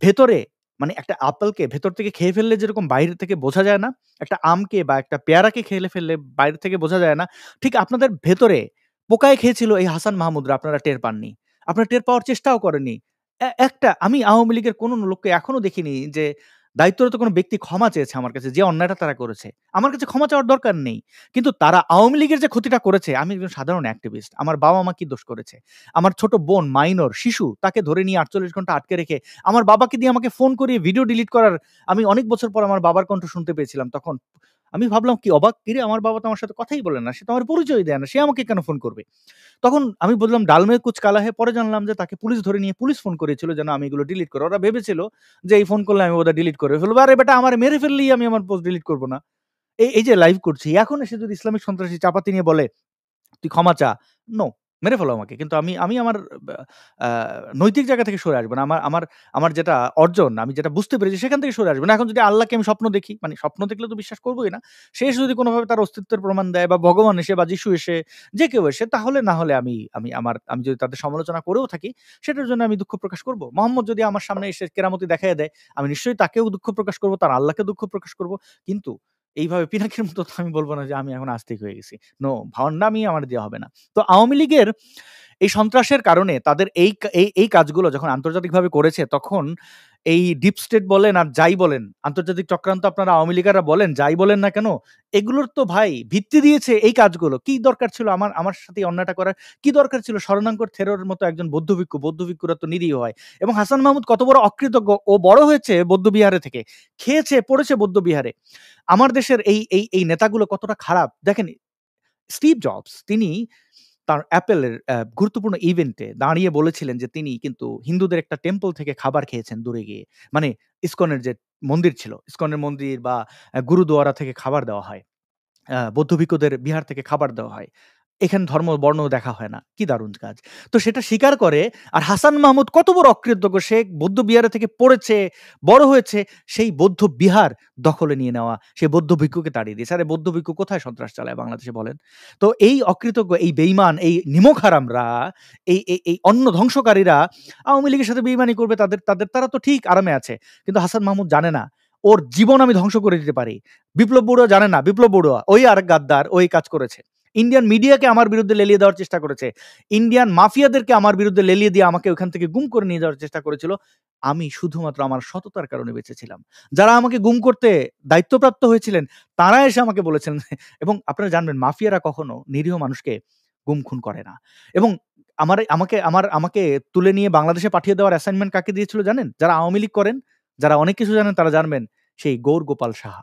ভেতরে মানে একটা আপেলকে ভেতর থেকে খেয়ে ফেললে যেরকম বাইরে থেকে বোঝা যায় না, একটা আমকে বা একটা পেয়ারাকে খেয়ে ফেললে বাইরে থেকে বোঝা যায় না, ঠিক আপনাদের ভেতরে পোকায় খেয়েছিল এই হাসান মাহমুদরা, আপনারা টের পাননি, আপনারা টের পাওয়ার চেষ্টাও করেননি। আমি আওয়ামী লীগের কোনো লোককে এখনো দেখিনি যে দায়িত্বরত কোনো ব্যক্তি ক্ষমা চেয়েছে আমার কাছে, যে অন্যায়টা তারা করেছে। আমার কাছে ক্ষমা চাওয়ার দরকার নেই, কিন্তু তারা আওয়ামী লীগের যে ক্ষতিটা করেছে, আমি একজন সাধারণ অ্যাক্টিভিস্ট, আমার বাবা মা কি দোষ করেছে? আমার ছোট বোন মাইনর শিশু, তাকে ধরে নিয়ে 48 ঘন্টা আটকে রেখে আমার বাবাকে দিয়ে আমাকে ফোন করিয়ে ভিডিও ডিলিট করার, আমি অনেক বছর পর আমার বাবার কণ্ঠ শুনতে পেয়েছিলাম। তখন আমি ভাবলাম কি অবাক, কিরে আমার বাবা তো আমার সাথে কথাই বলে না, সে তো আমার পরিচয় দেয় না, সে আমাকে কেন ফোন করবে? তখন আমি বললাম ডালমে কুচ কালা হে, পরে জানলাম যে তাকে পুলিশ ধরে নিয়ে পুলিশ ফোন করেছিল যেন আমি এগুলো ডিলিট করি। ওরা ভেবেছিল যে এই ফোন করলে আমি ওটা ডিলিট করে ফেলবো, আরে বেটা আমার মেরে ফেললেই আমি আমার পোস্ট ডিলিট করবো না। এই যে লাইভ করছি, এখন এসে যদি ইসলামিক সন্ত্রাসী চাপাতি নিয়ে বলে তুই ক্ষমা চা, নো, মেরে ফেলো আমাকে, কিন্তু আমি আমার নৈতিক জায়গা থেকে সরে আসবো না। আমার যেটা অর্জন, আমি যেটা বুঝতে পেরেছি সেখান থেকে সরে আসবো না। এখন যদি আল্লাহকে আমি স্বপ্ন দেখি, মানে স্বপ্ন দেখলে তো বিশ্বাস করবোই না, সে যদি কোনোভাবে তার অস্তিত্বের প্রমাণ দেয়, বা ভগবান এসে বা যিশু এসে, যে কেউ এসে, তাহলে না হলে আমি যদি তাদের সমালোচনা করেও থাকি সেটার জন্য আমি দুঃখ প্রকাশ করব। মোহাম্মদ যদি আমার সামনে এসে কেরামতি দেখায় দেয়, আমি নিশ্চয়ই তাকেও দুঃখ প্রকাশ করব, তার আল্লাহকে দুঃখ প্রকাশ করব, কিন্তু এইভাবে পিনাকির মতো তো আমি বলবো না যে আমি এখন আস্তিক হয়ে গেছি। নো, ভণ্ডামি আমার দেওয়া হবে না। তো আওয়ামী লীগের এই সন্ত্রাসের কারণে তাদের এই কাজগুলো যখন আন্তর্জাতিকভাবে করেছে, তখন এই ডিপ স্টেট বলেন আর যাই বলেন, আন্তর্জাতিক চক্রান্ত আপনারা আওয়ামী লীগাররা বলেন, যাই বলেন না কেন, এগুলোর তো ভাই ভিত্তি দিয়েছে এই কাজগুলো। কি দরকার ছিল আমার সাথে অন্যায়টা করার? কি দরকার ছিল শরণাঙ্কর থেরোর মতো একজন বৌদ্ধভিক্ষুরা তো নিরীহ হয়। এবং হাসান মাহমুদ কত বড় অকৃতজ্ঞ, ও বড় হয়েছে বৌদ্ধবিহারে থেকে, খেয়েছে পড়েছে বৌদ্ধবিহারে। আমার দেশের এই নেতাগুলো কতটা খারাপ দেখেন। স্টিভ জবস তিনি তার অ্যাপেলের গুরুত্বপূর্ণ ইভেন্টে দাঁড়িয়ে বলেছিলেন যে তিনি কিন্তু হিন্দুদের একটা টেম্পল থেকে খাবার খেয়েছেন দূরে গিয়ে। মানে ইসকনের যে মন্দির ছিল, ইসকনের মন্দির বা গুরুদুয়ারা থেকে খাবার দেওয়া হয়। বৌদ্ধ ভিক্ষুদের বিহার থেকে খাবার দেওয়া হয়। এখানে ধর্ম বর্ণ দেখা হয় না। কি দারুণ কাজ! তো সেটা স্বীকার করে আর হাসান মাহমুদ কত বড় অকৃতজ্ঞ, সে বৌদ্ধ বিহারে থেকে পড়েছে, বড় হয়েছে, সেই বৌদ্ধ বিহার দখলে নিয়ে নেওয়া, সেই বৌদ্ধ ভিক্ষুকে তাড়িয়ে দিয়েছে। আরে বৌদ্ধ ভিক্ষু কোথায় সন্ত্রাস চালায় বাংলাদেশে বলেন? তো এই অকৃতজ্ঞ, এই বেঈমান, এই নিমক হারামরা, এই অন্ন ধ্বংসকারীরা আওয়ামী লীগের সাথে বেঈমানি করবে, তারা তো ঠিক আরামে আছে। কিন্তু হাসান মাহমুদ জানে না, ওর জীবন আমি ধ্বংস করে দিতে পারি। বিপ্লব বড়ুয়া জানে না, বিপ্লব বড়ুয়া ওই আরেক গাদ্দার, ওই কাজ করেছে। ইন্ডিয়ান মিডিয়াকে আমার বিরুদ্ধে লেলিয়ে দেওয়ার চেষ্টা করেছে। ইন্ডিয়ান মাফিয়াদেরকে আমার বিরুদ্ধে লেলিয়ে দিয়ে আমাকে ওখান থেকে গুম করে নিয়ে যাওয়ার চেষ্টা করেছিল। আমি শুধুমাত্র আমার সততার কারণে বেঁচেছিলাম। যারা আমাকে গুম করতে দায়িত্বপ্রাপ্ত হয়েছিলেন, তারা এসে আমাকে বলেছিলেন এবং আপনারা জানবেন মাফিয়ারা কখনো নিরীহ মানুষকে গুম খুন করে না। এবং আমাকে তুলে নিয়ে বাংলাদেশে পাঠিয়ে দেওয়ার অ্যাসাইনমেন্ট কাকে দিয়েছিল জানেন? যারা আওয়ামী লীগ করেন, যারা অনেক কিছু জানেন তারা জানবেন, সেই গৌর গোপাল সাহা।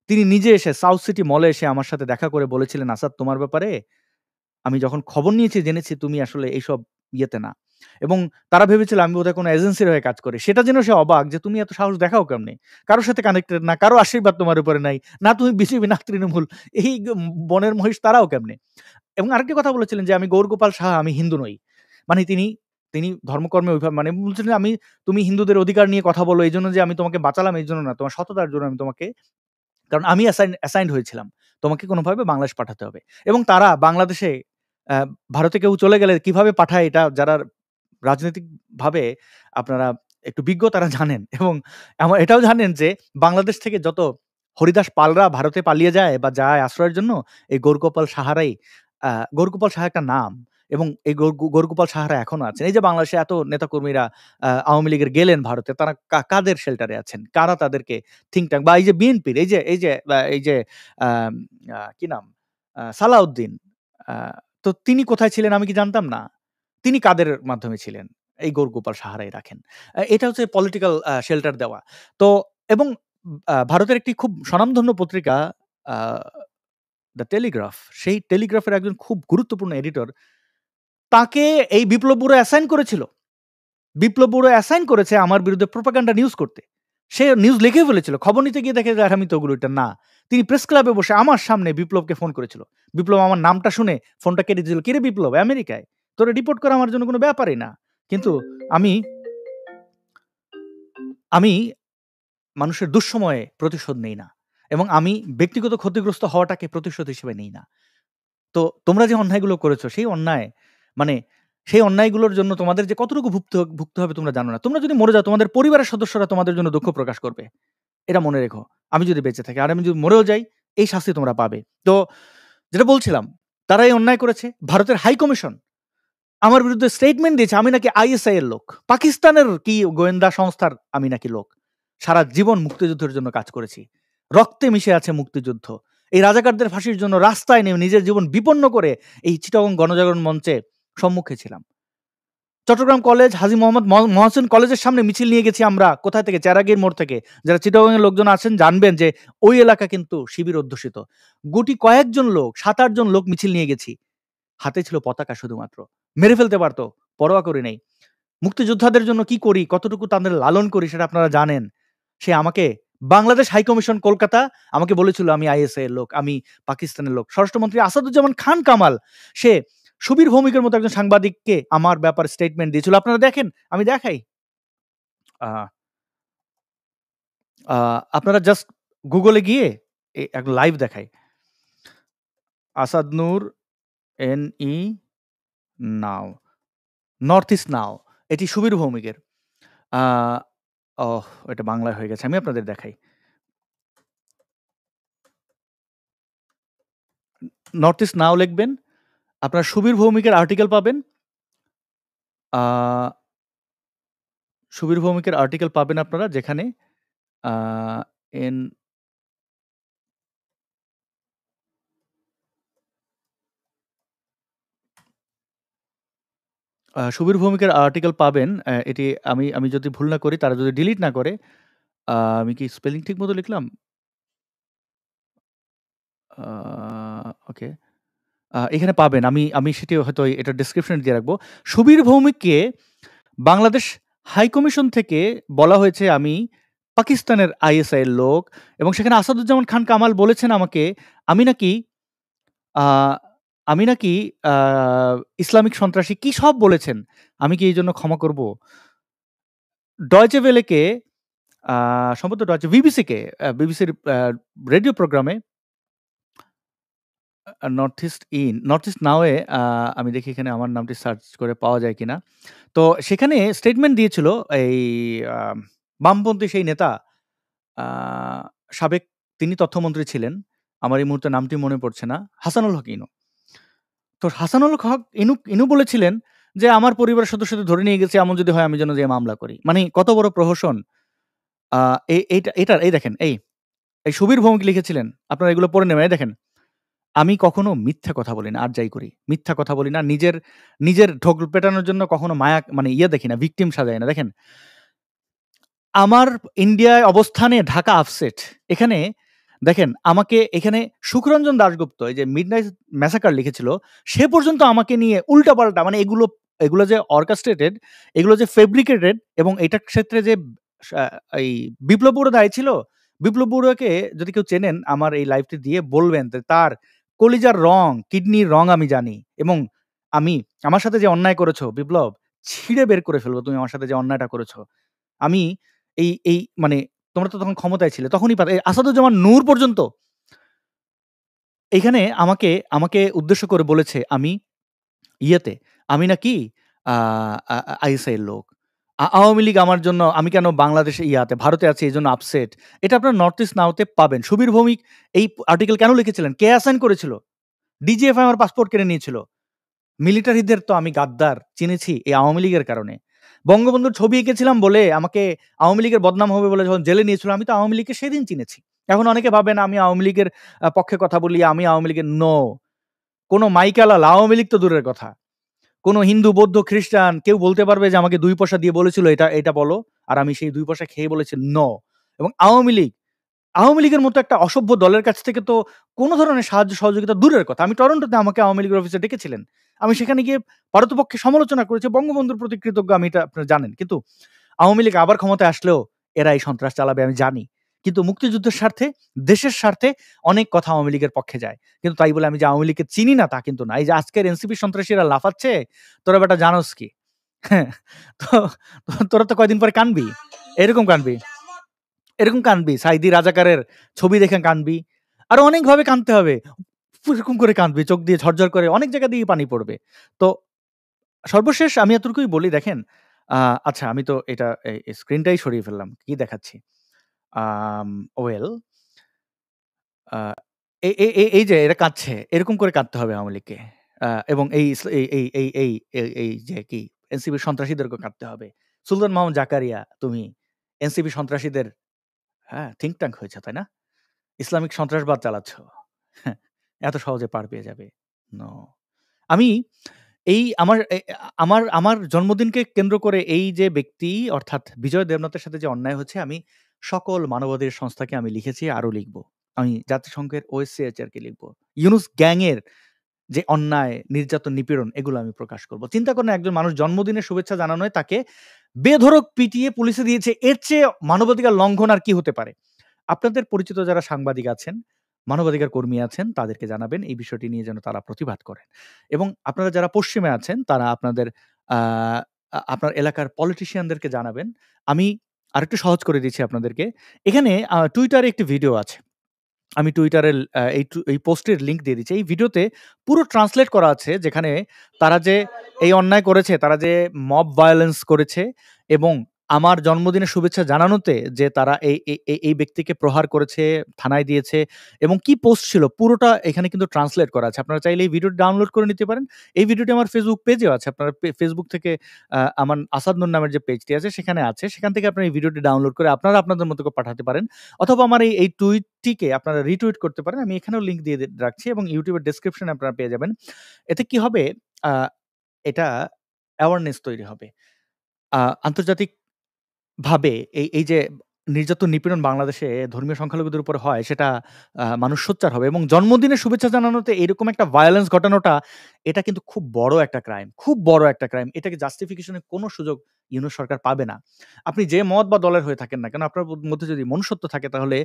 তিনি নিজে এসে সাউথ সিটি মলে এসে আমার সাথে দেখা করে বলেছিলেন, "আসাদ, তোমার ব্যাপারে আমি যখন খবর নিয়েছি জেনেছি তুমি আসলে এইসব ইয়েতে না।" এবং তারা ভেবেছিল আমি বোধহয় কোনো এজেন্সির হয়ে কাজ করি। সেটা জেনেও সে অবাক যে, "তুমি এত সাহস দেখাও কেমনে? কারো সাথে কানেক্টেড না, কারো আশীর্বাদ তোমার উপরে নাই। না তুমি বিজেপি, না তৃণমূল। এই বনের মহিষ তারাও কেমনে?" এবং আরেকটি কথা বলেছিলেন যে, "আমি গৌরগোপাল সাহা, আমি হিন্দু নই।" মানে তিনি ধর্মকর্মে ওইভাবে মানে বলছিলেন, তুমি হিন্দুদের অধিকার নিয়ে কথা বলো এইজন্য যে আমি তোমাকে বাঁচালাম এইজন্য না। তোমার সততার জন্য আমি তোমাকে, কারণ আমি অ্যাসাইন্ড হয়েছিলাম। তোমাকে কোনোভাবে বাংলাদেশ পাঠাতে হবে। এবং তারা বাংলাদেশে ভারতে কেউ চলে গেলে কিভাবে পাঠায়, এটা যারা রাজনৈতিকভাবে আপনারা একটু বিজ্ঞ তারা জানেন। এবং এটাও জানেন যে বাংলাদেশ থেকে যত হরিদাস পালরা ভারতে পালিয়ে যায় বা যায় আশ্রয়ের জন্য, এই গৌরগোপাল সাহারাই, গৌরগোপাল সাহা একটা নাম, এবং এই গৌরগোপাল সাহারা এখনো আছেন। এই যে বাংলাদেশে এত নেতাকর্মীরা আওয়ামী লীগের গেলেন ভারতে, তারা কাদের শেল্টারে আছেন? কারা তাদেরকে থিংক ট্যাঙ্ক, বা এই যে বিএনপির এই যে কি নাম? সালাউদ্দিন, আ তো তিনি কোথায় ছিলেন আমি কি জানতাম না? তিনি কাদের মাধ্যমে ছিলেন? এই গৌরগোপাল সাহারাই রাখেন। এটা হচ্ছে পলিটিক্যাল শেল্টার দেওয়া। তো এবং ভারতের একটি খুব স্বনামধন্য পত্রিকা আ দ্য টেলিগ্রাফ, সেই টেলিগ্রাফের একজন খুব গুরুত্বপূর্ণ এডিটর, তাকে এই বিপ্লব বড়ুয়া অ্যাসাইন করেছিল। বিপ্লব বড়ুয়া অ্যাসাইন করেছে আমার বিরুদ্ধে প্রোপাগান্ডা নিউজ করতে। সে নিউজ লিখে ফেলেছিল। খবর নিতে গিয়ে দেখে যে আমি তো ওগুলো এটা না। তিনি প্রেস ক্লাবে বসে আমার সামনে বিপ্লবকে ফোন করেছিল। বিপ্লব আমার নামটা শুনে ফোনটা কেটে দিয়েছিল। "কিরে বিপ্লব, আমেরিকায়? তোরে রিপোর্ট করা আমার জন্য কোনো ব্যাপারই না।" কিন্তু আমি আমি মানুষের দুঃসময়ে প্রতিশোধ নেই না। এবং আমি ব্যক্তিগত ক্ষতিগ্রস্ত হওয়াটাকে প্রতিশোধ হিসেবে নেই না। তো তোমরা যে অন্যায়গুলো করেছো, সেই অন্যায়, মানে সেই অন্যায়গুলোর জন্য তোমাদের যে কতটুকু ভুগতে হবে তোমরা জানো না। তোমরা যদি মরে যাও, তোমাদের পরিবারের সদস্যরা তোমাদের জন্য দুঃখ প্রকাশ করবে। এটা মনে রেখো। আমি যদি বেঁচে থাকি আর আমি যদি মরেও যাই, এই শাস্তি তোমরা পাবে। তো যেটা বলছিলাম, তারা এই অন্যায় করেছে। ভারতের হাই কমিশন আমার বিরুদ্ধে স্টেটমেন্ট দিয়েছে আমি নাকি আইএসআই এর লোক। পাকিস্তানের কি গোয়েন্দা সংস্থার আমি নাকি লোক। সারা জীবন মুক্তিযুদ্ধের জন্য কাজ করেছি। রক্তে মিশে আছে মুক্তিযুদ্ধ। এই রাজাকারদের ফাঁসির জন্য রাস্তায় নেমে নিজের জীবন বিপন্ন করে এই চিটাগং গণজাগরণ মঞ্চে সম্মুখে ছিলাম। চট্টগ্রাম কলেজ, হাজী মোহাম্মদ মহসিন কলেজের সামনে মিছিল নিয়ে গেছি আমরা। কোথায় থেকে? চেরাগীর মোড় থেকে। যারা চিটাগং এর লোকজন আছেন জানবেন যে ওই এলাকা কিন্তু শিবির অধ্যুষিত। গুটি কয়েকজন লোক, ৭-৮ জন লোক মিছিল নিয়ে গেছি। হাতে ছিল পতাকা শুধুমাত্র। মেরে ফেলতে পারতো, পরোয়া করি নাই। মুক্তিযোদ্ধাদের জন্য কি করি, কতটুকু তাদের লালন করি সেটা আপনারা জানেন। সে আমাকে বাংলাদেশ হাই কমিশন কলকাতা আমাকে বলেছিল আমি আইএসআই এর লোক, আমি পাকিস্তানের লোক। স্বরাষ্ট্রমন্ত্রী আসাদুজ্জামান খান কামাল, সে সুবীর ভৌমিকের মতো একজন সাংবাদিককে আমার ব্যাপারে স্টেটমেন্ট দিয়েছিল। আপনারা দেখেন, আমি দেখাই। আপনারা জাস্ট গুগলে গিয়ে একটা লাইভ দেখাই। আসাদ নূর NE নাও, নর্থ ইস্ট নাও, এটি সুবীর ভৌমিকের। এটা বাংলায় হয়ে গেছে, আমি আপনাদের দেখাই। নর্থ ইস্ট নাও লিখবেন, আপনারা সুবীর ভৌমিকের আর্টিকেল পাবেন। সুবীর ভৌমিকের আর্টিকেল পাবেন আপনারা, যেখানে সুবীর ভৌমিকের আর্টিকেল পাবেন। এটি আমি যদি ভুল না করি, তারা যদি ডিলিট না করে, আমি কি স্পেলিং ঠিক মতো লিখলাম? ওকে। এখানে পাবেন। আমি সেটি হয়তো এটা ডেসক্রিপশনে দিয়ে রাখবো। সুবীর ভৌমিককে বাংলাদেশ হাই কমিশন থেকে বলা হয়েছে আমি পাকিস্তানের আইএসআই এর লোক, এবং সেখানে আসাদুজ্জামান খান কামাল বলেছেন আমাকে আমি নাকি আ আমি নাকি আ ইসলামিক সন্ত্রাসী, কি সব বলেছেন। আমি কি এইজন্য ক্ষমা করব? ডয়েচে ভেলেকে সম্ভবত বিবিসিকে বিবিসির রেডিও প্রোগ্রামে নর্থ ইস্ট নাও এ আমি দেখি এখানে আমার নামটি সার্চ করে পাওয়া যায় কিনা। তো সেখানে স্টেটমেন্ট দিয়েছিল এই আ বামপন্থী সেই নেতা, আ সাবেক তিনি তথ্যমন্ত্রী ছিলেন। আমার এই মুহূর্তে নামটি মনে পড়ছে না। হাসানুল হক ইনু। তো হাসানুল হক ইনু বলেছিলেন যে, "আমার পরিবারের সদস্যদের ধরে নিয়ে গেছে, এমন যদি হয় আমি যেন যেয়ে মামলা করি।" মানে কত বড় প্রহসন! আ এই দেখেন, এই সুবীর ভৌমিক লিখেছিলেন। আপনারা এগুলো পড়ে নেবেন। এই দেখেন, "আমি কখনো মিথ্যা কথা বলি না, আর যাই করি। মিথ্যা কথা বলি না। নিজের ঢোক পেটানোর জন্য কখনো মায়া মানে দেখি না, ভিকটিম সাজাই না।" দেখেন, আমার ইন্ডিয়ায় অবস্থানে ঢাকা আপসেট। এখানে দেখেন আমাকে এখানে সুখরঞ্জন দাশগুপ্ত এই যে মিডনাইট ম্যাসাকার লিখেছিল, সে পর্যন্ত আমাকে নিয়ে উল্টাপাল্টা মানে এগুলো যে অর্কেস্ট্রেটেড, এগুলো যে ফেব্রিকেটেড, এবং এটার ক্ষেত্রে যে সা এই বিপ্লব বড়ুয়া দায়ী ছিল, বিপ্লব বড়ুয়াকে যদি কেউ চেনেন আমার এই লাইভটি দিয়ে বলবেন যে তার কলিজার রং, কিডনির রং আমি জানি, এবং আমি আমার সাথে যে অন্যায় করেছো বিপ্লব, ছিঁড়ে বের করে ফেলবো তুমি আমার সাথে যে অন্যায়টা করেছো। আমি এই মানে তোমরা তো তখন ক্ষমতায় ছিলে। তখনই এই আসাদুজ্জামান নূর পর্যন্ত এইখানে আমাকে উদ্দেশ্য করে বলেছে আমি ইয়েতে, আমি নাকি আ আ আইএসআই এর লোক। আওয়ামী লীগ আমার জন্য, আমি কেন বাংলাদেশে ভারতে আছি এজন্য আপসেট। এটা আপনারা নর্থ ইস্ট নাওতে পাবেন। সুবীর ভৌমিক এই আর্টিকেল কেন লিখেছিলেন? কে অ্যাসাইন করেছিল? ডিজিএফআই আমার পাসপোর্ট কেড়ে নিয়েছিল। মিলিটারিদের তো আমি গাদ্দার চিনেছি এই আওয়ামী লীগের কারণে। বঙ্গবন্ধুর ছবি এঁকেছিলাম বলে আমাকে আওয়ামী লীগের বদনাম হবে বলে যখন জেলে নিয়েছিল, আমি তো আওয়ামী লীগকে সেদিন চিনেছি। এখন অনেকে ভাবেন আমি আওয়ামী লীগের পক্ষে কথা বলি, আমি আওয়ামী লীগের কোনো মাইকালাল আওয়ামী লীগ তো দূরের কথা। কোনো হিন্দু, বৌদ্ধ, খ্রিস্টান কেউ বলতে পারবে যে আমাকে ২ পয়সা দিয়ে বলেছিল এটা বলো। আর আমি সেই ২ পয়সা খেয়ে বলেছি এবং আওয়ামী লীগের মতো একটা অসভ্য দলের কাছ থেকে তো কোনো ধরনের সাহায্য সহযোগিতা দূরের কথা। আমি টরন্টোতে আমাকে আওয়ামী লীগের অফিসে ডেকেছিলেন। আমি সেখানে গিয়ে পারতপক্ষে সমালোচনা করেছি। বঙ্গবন্ধুর প্রতি কৃতজ্ঞ, আমি এটা আপনারা জানেন। কিন্তু আওয়ামী লীগ আবার ক্ষমতায় আসলেও এরা এই সন্ত্রাস চালাবে আমি জানি। কিন্তু মুক্তিযুদ্ধের স্বার্থে, দেশের স্বার্থে অনেক কথা আওয়ামী লীগের পক্ষে যায়। কিন্তু তাই বলে আমি যে আওয়ামী লীগকে চিনি না তা কিন্তু না। এই যে আজকের এনসিপি সন্ত্রাসীরা লাফাচ্ছে, "তোরা বেটা জানোস কি?" হ্যাঁ, তো তোরা তো কয়দিন পরে কানবি। এরকম কানবি। এরকম কানবি। সাইদি রাজাকারের ছবি দেখে কানবি। আরো অনেকভাবে কানতে হবে। এরকম করে কাঁদবি, চোখ দিয়ে ঝরঝর করে অনেক জায়গা দিয়ে পানি পড়বে। তো সর্বশেষ আমি এতটুকুই বলি, দেখেন, আ আচ্ছা আমি তো এটা স্ক্রিনটাই সরিয়ে ফেললাম। কি দেখাচ্ছি? আম ওয়েল আ এই এই এই এই যে এরা কাঁদছে, এরকম করে কাঁদতে হবে আওয়ামী লীগকে। এবং এই ইস এই এই এই এই এই এই যে কি এনসিপি সন্ত্রাসীদেরকেও কাঁদতে হবে। সুলতান মাহমুদ জাকারিয়া, তুমি এনসিপি সন্ত্রাসীদের থিংক ট্যাঙ্ক হয়েছে, তাই না? ইসলামিক সন্ত্রাসবাদ চালাচ্ছ। হ্যাঁ, এত সহজে পার পেয়ে যাবে। নো। আমি এই আমার এ আমার আমার জন্মদিনকে কেন্দ্র করে এই যে ব্যক্তি অর্থাৎ বিজয় দেবনাথের সাথে যে অন্যায় হচ্ছে, আমি সকল মানবাধিকার সংস্থাকে আমি লিখেছি, আরো লিখব। আমি জাতিসংঘের OSCHR কে লিখব। ইউনুস গ্যাং এর যে অন্যায়, নির্যাতন, নিপীড়ন এগুলো আমি প্রকাশ করব। চিন্তা করেন একজন মানুষ জন্মদিনের শুভেচ্ছা জানানোয় তাকে বেধড়ক পিটিয়ে পুলিশে দিয়েছে। এর চেয়ে মানবাধিকার লঙ্ঘন আর কি হতে পারে? আপনাদের পরিচিত যারা সাংবাদিক আছেন, মানবাধিকার কর্মী আছেন, তাদেরকে জানাবেন এই বিষয়টি নিয়ে যেন তারা প্রতিবাদ করেন। এবং আপনারা যারা পশ্চিমে আছেন তারা আপনাদের আ আপনার এলাকার পলিটিশিয়ানদেরকে জানাবেন। আমি আরেকটু সহজ করে দিচ্ছি আপনাদেরকে। এখানে টুইটারে একটি ভিডিও আছে। আমি টুইটারের এই পোস্টের লিংক দিয়ে দিচ্ছি। এই ভিডিওতে পুরো ট্রান্সলেট করা আছে, যেখানে তারা যে এই অন্যায় করেছে, তারা যে মব ভায়োলেন্স করেছে, এবং আমার জন্মদিনের শুভেচ্ছা জানানোতে যে তারা এই ব্যক্তিকে প্রহার করেছে, থানায় দিয়েছে, এবং কি পোস্ট ছিল পুরোটা এখানে কিন্তু ট্রান্সলেট করা আছে। আপনারা চাইলে এই ভিডিওটি ডাউনলোড করে নিতে পারেন। এই ভিডিওটি আমার ফেসবুক পেজেও আছে। আপনারা ফেসবুক থেকে আমার আসাদ নূর নামের যে পেজটি আছে সেখানে আছে। সেখান থেকে আপনারা এই ভিডিওটি ডাউনলোড করে আপনারা আপনাদের মতো করে পাঠাতে পারেন। অথবা আমার এই টুইটটিকে আপনারা রিটুইট করতে পারেন। আমি এখানেও লিংক দিয়ে রাখছি এবং YouTube এর ডেসক্রিপশনে আপনারা পেয়ে যাবেন। এতে কি হবে? আ এটা অ্যাওয়ারনেস তৈরি হবে। আন্তর্জাতিকভাবে এই যে নির্যাতন, নিপীড়ন বাংলাদেশে ধর্মীয় সংখ্যালঘুদের উপর হয় সেটা মানুষ সোচ্চার হবে এবং জন্মদিনের শুভেচ্ছা জানানোতে এরকম একটা ভায়োলেন্স ঘটানোটা এটা কিন্তু খুব বড় একটা ক্রাইম। খুব বড় একটা ক্রাইম। এটাকে জাস্টিফিকেশন এর কোনো সুযোগ ইউনূস সরকার পাবে না। আপনি যে মত বা দলের হয়ে থাকেন না কেন, আপনার মধ্যে যদি মনুষ্যত্ব থাকে তাহলে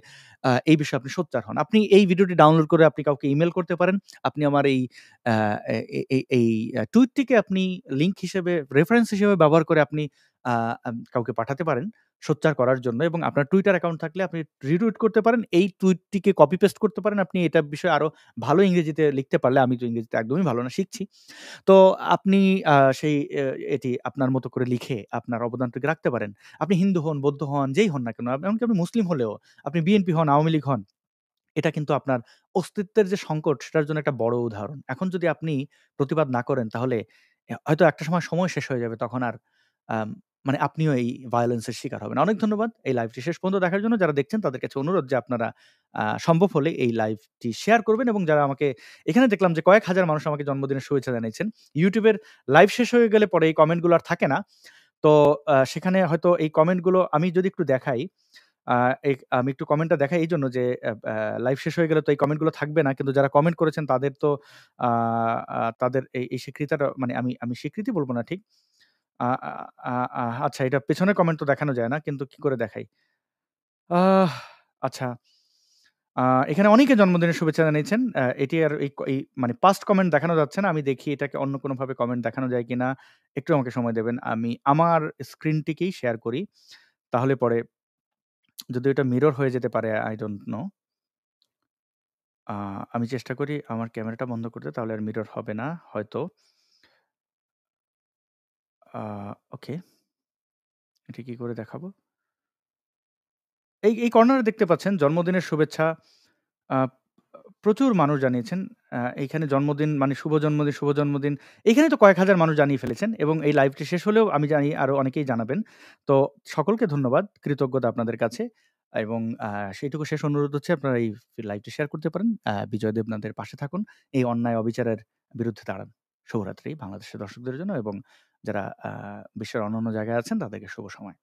এই বিষয়ে আপনি সোচ্চার হন। আপনি এই ভিডিওটি ডাউনলোড করে আপনি কাউকে ইমেইল করতে পারেন। আপনি আমার এই আ এ এই এই টুইটটিকে আপনি লিংক হিসেবে রেফারেন্স হিসেবে ব্যবহার করে আপনি আ কাউকে পাঠাতে পারেন সোচ্চার করার জন্য এবং আপনার টুইটার অ্যাকাউন্ট থাকলে আপনি রিটুইট করতে পারেন। এই টুইটটিকে কপি পেস্ট করতে পারেন। আপনি এটার বিষয়ে আরো ভালো ইংরেজিতে লিখতে পারলে, আমি তো ইংরেজিতে একদমই ভালো না, শিখছি। তো আপনি সেই এটি আপনার মতো করে লিখে আপনার অবদানটুকু রাখতে পারেন। আপনি হিন্দু হন, বৌদ্ধ হন, যেই হন না কেন, এমনকি আপনি মুসলিম হলেও, আপনি বিএনপি হন, আওয়ামী লীগ হন, এটা কিন্তু আপনার অস্তিত্বের যে সংকট সেটার জন্য একটা বড় উদাহরণ। এখন যদি আপনি প্রতিবাদ না করেন তাহলে হয়তো একটা সময় শেষ হয়ে যাবে। তখন আর আম মানে আপনিও এই ভায়োলেন্স এর শিকার হবেন। অনেক ধন্যবাদ এই লাইভটি শেষ পর্যন্ত দেখার জন্য। যারা দেখছেন তাদের কাছে অনুরোধ যে আপনারা সম্ভব হলে এই লাইভটি শেয়ার করবেন এবং যারা আমাকে এখানে দেখলাম যে কয়েক হাজার মানুষ আমাকে জন্মদিনের শুভেচ্ছা জানিয়েছেন। YouTube এর লাইভ শেষ হয়ে গেলে পরে এই কমেন্টগুলো আর থাকে না। তো সেখানে হয়তো এই কমেন্টগুলো আমি যদি একটু দেখাই, আ আমি একটু কমেন্টটা দেখাই এইজন্য যে লাইভ শেষ হয়ে গেলে তো এই কমেন্টগুলো থাকবে না। কিন্তু যারা কমেন্ট করেছেন তাদের তো আ আ তাদের এই স্বীকৃতিটা, মানে আমি স্বীকৃতি বলব না ঠিক। আ আ আ আ আচ্ছা, এটা পেছনের কমেন্ট তো দেখানো যায় না। কিন্তু কি করে দেখাই? আহ আচ্ছা। আ এখানে অনেকে জন্মদিনের শুভেচ্ছা জানিয়েছেন। এটি আর এই মানে পাস্ট কমেন্ট দেখানো যাচ্ছে না। আমি দেখি এটাকে অন্য কোনোভাবে কমেন্ট দেখানো যায় কিনা। একটু আমাকে সময় দেবেন। আমি আমার স্ক্রিনটিকেই শেয়ার করি। তাহলে পরে, যদিও এটা মিরর হয়ে যেতে পারে, I don't know. আ আমি চেষ্টা করি আমার ক্যামেরাটা বন্ধ করতে, তাহলে আর মিরর হবে না হয়তো। আ ওকে। এটা কি করে দেখাবো? এই কর্নারে দেখতে পাচ্ছেন জন্মদিনের শুভেচ্ছা আ প্রচুর মানুষ জানিয়েছেন। এইখানে জন্মদিন মানে শুভ জন্মদিন, শুভ জন্মদিন। এইখানে তো কয়েক হাজার মানুষ জানিয়ে ফেলেছেন এবং এই লাইভটি শেষ হলেও আমি জানি আরো অনেকেই জানাবেন। তো সকলকে ধন্যবাদ, কৃতজ্ঞতা আপনাদের কাছে এবং সেইটুকু শেষ অনুরোধ হচ্ছে আপনারা এই লাইভটি শেয়ার করতে পারেন। বিজয় দেবনাথের পাশে থাকুন। এই অন্যায় অবিচারের বিরুদ্ধে দাঁড়ান। শুভরাত্রি বাংলাদেশের দর্শকদের জন্য এবং যারা বিশ্বের অন্যান্য জায়গায় আছেন তাদেরকে শুভ সময়।